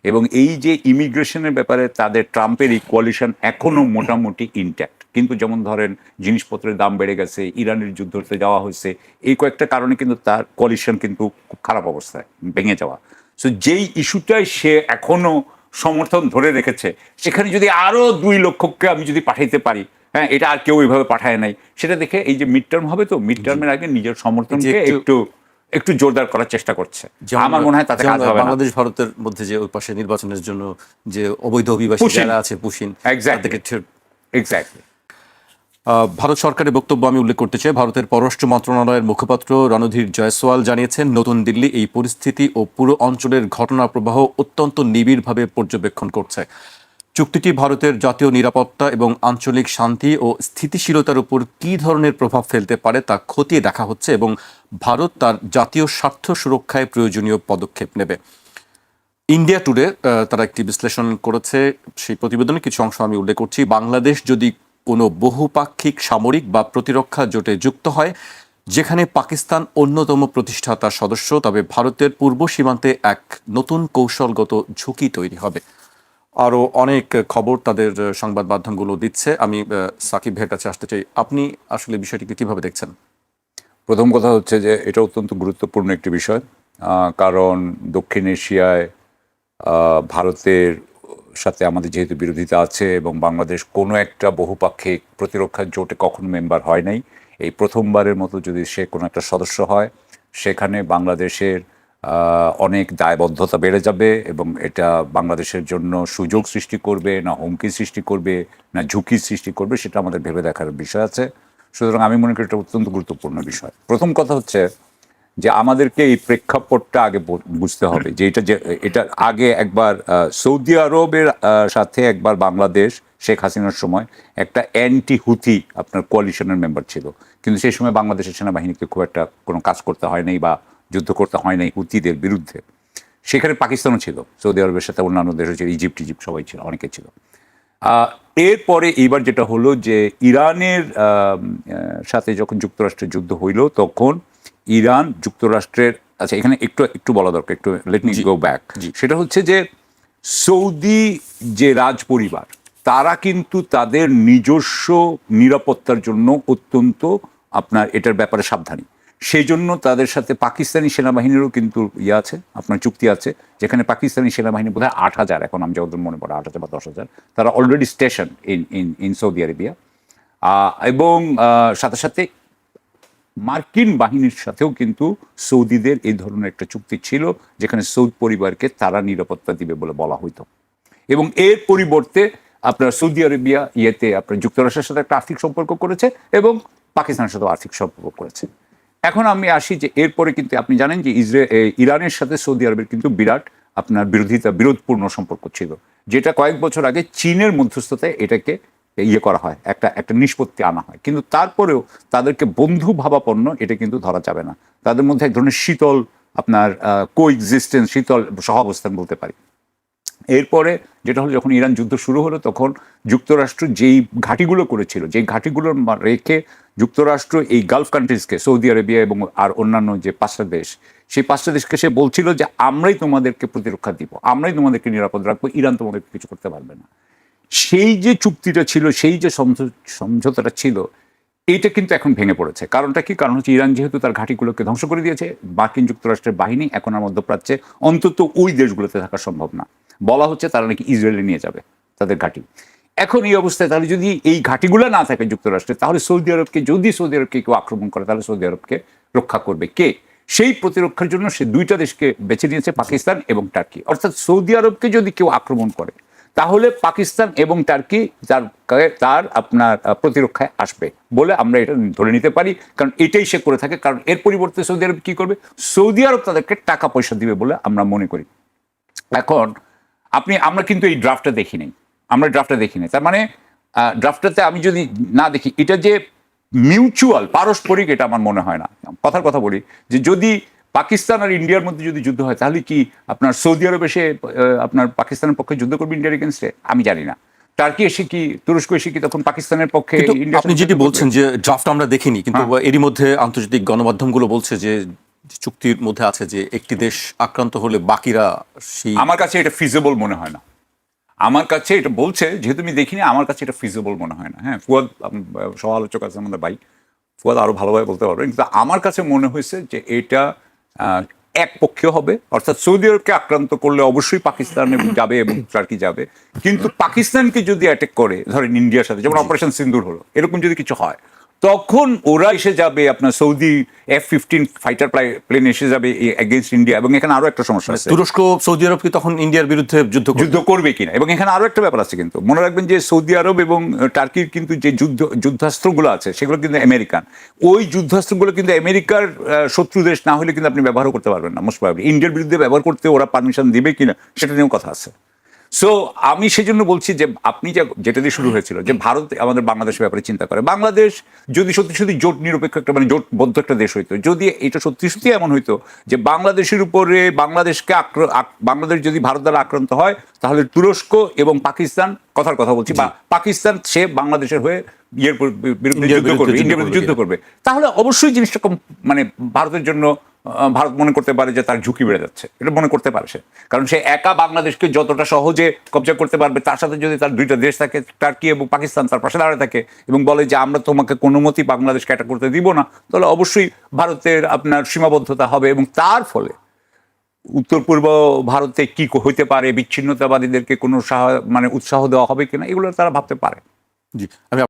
এবং এই যে ইমিগ্রেশনের ব্যাপারে তাদের ট্রাম্পের এই কোয়ালিশন এখনো মোটামুটি ইনট্যাক্ট। কিন্তু যেমন ধরেন জিনিসপত্রের দাম বেড়ে গেছে, ইরানের যুদ্ধতে যাওয়া হয়েছে, এই কয়েকটা কারণে কিন্তু তার কোয়ালিশন কিন্তু খুব খারাপ অবস্থায়, ভেঙে যাওয়া। সো যেই ইস্যুটাই সে এখনো সমর্থন ধরে রেখেছে, সেখানে যদি আরো 2 লক্ষকে আমি যদি পাঠাইতে পারি, হ্যাঁ, এটা আর কেউ ওইভাবে পাঠায় নাই, সেটা দেখে এই যে মিড টার্ম হবে, তো মিড টার্মের আগে নিজের সমর্থনকে একটু একটু জোরদার করার চেষ্টা করছে। আমার মনে হয় তাতে কাজ হবে না। বাংলাদেশ ভারতের মধ্যে যে ওই পাশে নির্বাচনের জন্য যে অবৈধ অভিবাসী যারা আছে পুশিন, এক্স্যাক্টলি। ভারত সরকারের বক্তব্য আমি উল্লেখ করতে চাই। ভারতের পররাষ্ট্র মন্ত্রণালয়ের মুখপাত্র রণধীর জয়সওয়াল জানিয়েছেন, নতুন দিল্লি এই পরিস্থিতি ও পুরো অঞ্চলের ঘটনা প্রবাহ অত্যন্ত নিবিড়ভাবে পর্যবেক্ষণ করছে। চুক্তিটি ভারতের জাতীয় নিরাপত্তা এবং আঞ্চলিক শান্তি ও স্থিতিশীলতার উপর কী ধরনের প্রভাব ফেলতে পারে তা খতিয়ে দেখা হচ্ছে এবং ভারত তার জাতীয় স্বার্থ সুরক্ষায় প্রয়োজনীয় পদক্ষেপ নেবে। ইন্ডিয়া টুডে তারা একটি বিশ্লেষণ করেছে, সেই প্রতিবেদনে কিছু অংশ আমি উল্লেখ করছি। বাংলাদেশ যদি কোনো বহুপাক্ষিক সামরিক বা প্রতিরক্ষা জোটে যুক্ত হয় যেখানে পাকিস্তান অন্যতম প্রতিষ্ঠাতা সদস্য, তবে ভারতের পূর্ব সীমান্তে এক নতুন কৌশলগত ঝুঁকি তৈরি হবে। আরও অনেক খবর তাদের সংবাদ মাধ্যমগুলো দিচ্ছে। আমি সাকিব ভাইয়ের কাছে আসতে চাই, আপনি আসলে বিষয়টিকে কিভাবে দেখছেন? প্রথম কথা হচ্ছে যে এটা অত্যন্ত গুরুত্বপূর্ণ একটি বিষয়, কারণ দক্ষিণ এশিয়ায় ভারতের সাথে আমাদের যেহেতু বিরোধিতা আছে এবং বাংলাদেশ কোনো একটা বহুপাক্ষিক প্রতিরক্ষা জোটে কখনো মেম্বার হয় নাই, এই প্রথমবারের মতো যদি সে কোনো একটা সদস্য হয়, সেখানে বাংলাদেশের অনেক দায়বদ্ধতা বেড়ে যাবে এবং এটা বাংলাদেশের জন্য সুযোগ সৃষ্টি করবে না হুমকি সৃষ্টি করবে না ঝুঁকি সৃষ্টি করবে, সেটা আমাদের ভেবে দেখার বিষয় আছে। সুতরাং আমি মনে করি এটা অত্যন্ত গুরুত্বপূর্ণ বিষয়। প্রথম কথা হচ্ছে যে আমাদেরকে এই প্রেক্ষাপটটা আগে বুঝতে হবে যে এটা আগে একবার সৌদি আরবের সাথে একবার বাংলাদেশ শেখ হাসিনার সময় একটা অ্যান্টি হুথি আপনার কোয়ালিশনের মেম্বার ছিল, কিন্তু সেই সময় বাংলাদেশের সেনাবাহিনীকে খুব একটা কোনো কাজ করতে হয় নাই বা যুদ্ধ করতে হয় নাই হুথিদের বিরুদ্ধে। সেখানে পাকিস্তানও ছিল, সৌদি আরবের সাথে অন্যান্য দেশও ছিল, ইজিপ্ট সবাই ছিল, অনেকে ছিল। এরপরে এইবার যেটা হলো যে ইরানের সাথে যখন যুক্তরাষ্ট্রের যুদ্ধ হইল, তখন ইরান যুক্তরাষ্ট্রের, আচ্ছা এখানে একটু বলা দরকার, একটু লেট মি গো ব্যাক। সেটা হচ্ছে যে সৌদি যে রাজ পরিবার, তারা কিন্তু তাদের নিজস্ব নিরাপত্তার জন্য অত্যন্ত আপনার এটার ব্যাপারে সাবধানী। সেই জন্য তাদের সাথে পাকিস্তানি সেনাবাহিনীরও কিন্তু আছে, আপনার চুক্তি আছে, যেখানে পাকিস্তানি সেনাবাহিনী বোধহয় 8,000, এখন আমি যতদূর মনে পড়ে 8,000 বা 10,000, তারা already station in Saudi Arabia. এবং সাথে সাথে মার্কিন বাহিনীর সাথেও কিন্তু সৌদিদের এই ধরনের একটা চুক্তি ছিল, যেখানে সৌদ পরিবারকে তারা নিরাপত্তা দিবে বলে বলা হইতো। এবং এর পরিবর্তে আপনার সৌদি আরবিয়া আপনার যুক্তরাষ্ট্রের সাথে একটা আর্থিক সম্পর্ক করেছে এবং পাকিস্তানের সাথেও আর্থিক সম্পর্ক করেছে। এখন আমি আসি যে এরপরে কিন্তু আপনি জানেন যে ইরানের সাথে সৌদি আরবের কিন্তু বিরাট আপনার বিরোধপূর্ণ সম্পর্ক ছিল, যেটা কয়েক বছর আগে চীনের মধ্যস্থতায় এটাকে করা হয়, একটা নিষ্পত্তি আনা হয়। কিন্তু তারপরেও তাদেরকে বন্ধু ভাবাপন্ন এটা কিন্তু ধরা যাবে না। তাদের মধ্যে এক ধরনের শীতল আপনার কোএক্সিস্টেন্স, শীতল সহাবস্থান বলতে পারি। এরপরে যেটা হলো, যখন ইরান যুদ্ধ শুরু হলো, তখন যুক্তরাষ্ট্র যেই ঘাঁটিগুলো করেছিল, যেই ঘাঁটিগুলোর রেখে যুক্তরাষ্ট্র এই গালফ কান্ট্রিজকে, সৌদি আরবিয়া এবং আর অন্যান্য যে 5টা দেশ, সেই 5টা দেশকে সে বলছিল যে আমরাই তোমাদেরকে প্রতিরক্ষা দিব, আমরাই তোমাদেরকে নিরাপদ রাখবো, ইরান তোমাদেরকে কিছু করতে পারবে না। সেই যে চুক্তিটা ছিল, সেই যে সমঝোতাটা ছিল, এইটা কিন্তু এখন ভেঙে পড়েছে। কারণটা কি? কারণ হচ্ছে ইরান যেহেতু তার ঘাঁটিগুলোকে ধ্বংস করে দিয়েছে, মার্কিন যুক্তরাষ্ট্রের বাহিনী এখন আর মধ্যপ্রাচ্যে অন্তত ওই দেশগুলোতে থাকা সম্ভব না। বলা হচ্ছে তারা নাকি ইসরায়েলে নিয়ে যাবে তাদের ঘাঁটি। এখন এই অবস্থায় তাহলে যদি এই ঘাঁটিগুলো না থাকে যুক্তরাষ্ট্রে, তাহলে সৌদি আরবকে কেউ আক্রমণ করে, তাহলে সৌদি আরবকে রক্ষা করবে কে? সেই প্রতিরক্ষার জন্য সে 2টা দেশকে বেছে নিয়েছে, পাকিস্তান এবং টার্কি। অর্থাৎ সৌদি আরবকে যদি কেউ আক্রমণ করে, তাহলে পাকিস্তান এবং টার্কি তার আপনার প্রতিরক্ষায় আসবে বলে আমরা এটা ধরে নিতে পারি, কারণ এটাই সে করে থাকে। কারণ এর পরিবর্তে সৌদি আরব কি করবে? সৌদি আরব তাদেরকে টাকা পয়সা দিবে বলে আমরা মনে করি। এখন আমরা কিন্তু এই ড্রাফটটা দেখি নাই, তার মানে ড্রাফটটাতে আমি যদি না দেখি, এটা যে মিউচুয়াল পারস্পরিক, এটা আমার মনে হয় না। কথার কথা বলি যে যদি পাকিস্তান আর ইন্ডিয়ার মধ্যে যদি যুদ্ধ হয়, তাহলে কি আপনার সৌদি আরব এসে আপনার পাকিস্তানের পক্ষে যুদ্ধ করবে ইন্ডিয়ার এগেনস্টে? আমি জানি না। টার্কি এসে কি, তুরস্ক এসে কি তখন পাকিস্তানের পক্ষে? আপনি যেটি বলছেন যে ড্রাফট আমরা দেখিনি, কিন্তু এরই মধ্যে আন্তর্জাতিক গণমাধ্যমগুলো বলছে যে চুক্তির মধ্যে আছে যে একটি দেশ আক্রান্ত হলে বাকিরা সেই, আমার কাছে এটা ফিজিবল মনে হয় না। আমার কাছে এটা বলছে, যেহেতু আমি দেখিনি, আমার কাছে এটা ফিজিবল মনে হয় না। হ্যাঁ, ফুয়াদ সহ-আলোচক আছে আমাদের ভাই, ফুয়াদ আরো ভালোভাবে বলতে পারবেন, কিন্তু আমার কাছে মনে হয়েছে যে এটা একপক্ষীয় হবে, অর্থাৎ সৌদি আরবকে আক্রান্ত করলে অবশ্যই পাকিস্তান যাবে এবং টার্কি যাবে, কিন্তু পাকিস্তানকে যদি অ্যাটাক করে ধরেন ইন্ডিয়ার সাথে, যেমন অপারেশন সিন্দুর হলো, এরকম যদি কিছু হয়, তখন ওরা এসে যাবে, আপনার সৌদি F-15 ফাইটার প্লেন এসে যাবে এগেইনস্ট ইন্ডিয়া। এবং এখানে আরো একটা সমস্যা আছে, তুরস্ক সৌদি আরব কি তখন ইন্ডিয়ার বিরুদ্ধে যুদ্ধ করবে কিনা। এবং এখানে আরো একটা ব্যাপার আছে, কিন্তু মনে রাখবেন যে সৌদি আরব এবং টার্কির কিন্তু যে যুদ্ধাস্ত্রগুলো আছে সেগুলো কিন্তু আমেরিকান। ওই যুদ্ধাস্ত্রগুলো কিন্তু আমেরিকার শত্রু দেশ না হলে কিন্তু আপনি ব্যবহারও করতে পারবেন না মোস্ট প্রবাবলি। ইন্ডিয়ার বিরুদ্ধে ব্যবহার করতে ওরা পারমিশন দিবে কিনা সেটা নিয়েও কথা আছে। সো আমি সেজন্য বলছি যে আপনি যেটা দিয়ে শুরু হয়েছিল যে ভারত আমাদের বাংলাদেশের ব্যাপারে চিন্তা করে, বাংলাদেশ যদি সত্যি সত্যি জোট নিরপেক্ষ একটা মানে জোটবদ্ধ একটা দেশ হইতো, যদি এটা সত্যি সত্যি এমন হইতো যে বাংলাদেশের উপরে বাংলাদেশকে বাংলাদেশ যদি ভারত দ্বারা আক্রান্ত হয়, তাহলে তুরস্ক এবং পাকিস্তান, কথার কথা বলছি, বা পাকিস্তান সে বাংলাদেশের হয়ে বিরুদ্ধে যুদ্ধ করবে, ইন্ডিয়ার বিরুদ্ধে যুদ্ধ করবে, তাহলে অবশ্যই জিনিসটা মানে ভারতের জন্য ভারত মনে করতে পারে যে তার ঝুঁকি বেড়ে যাচ্ছে, এটা মনে করতে পারে সে। কারণ সে একা বাংলাদেশকে যতটা সহজে কবজা করতে পারবে, তার সাথে যদি তার দুইটা দেশ থাকে, টার্কি এবং পাকিস্তান, তার পাশে দাঁড়ায় থাকে এবং বলে যে আমরা তোমাকে কোনো মতেই বাংলাদেশকে অ্যাটাক করতে দিব না, তাহলে অবশ্যই ভারতের আপনার সীমাবদ্ধতা হবে। এবং তার ফলে উত্তর পূর্ব ভারতে কি হইতে পারে, বিচ্ছিন্নতাবাদীদেরকে কোনো মানে উৎসাহ দেওয়া হবে কিনা, এগুলো তারা ভাবতে পারে। জি, আমি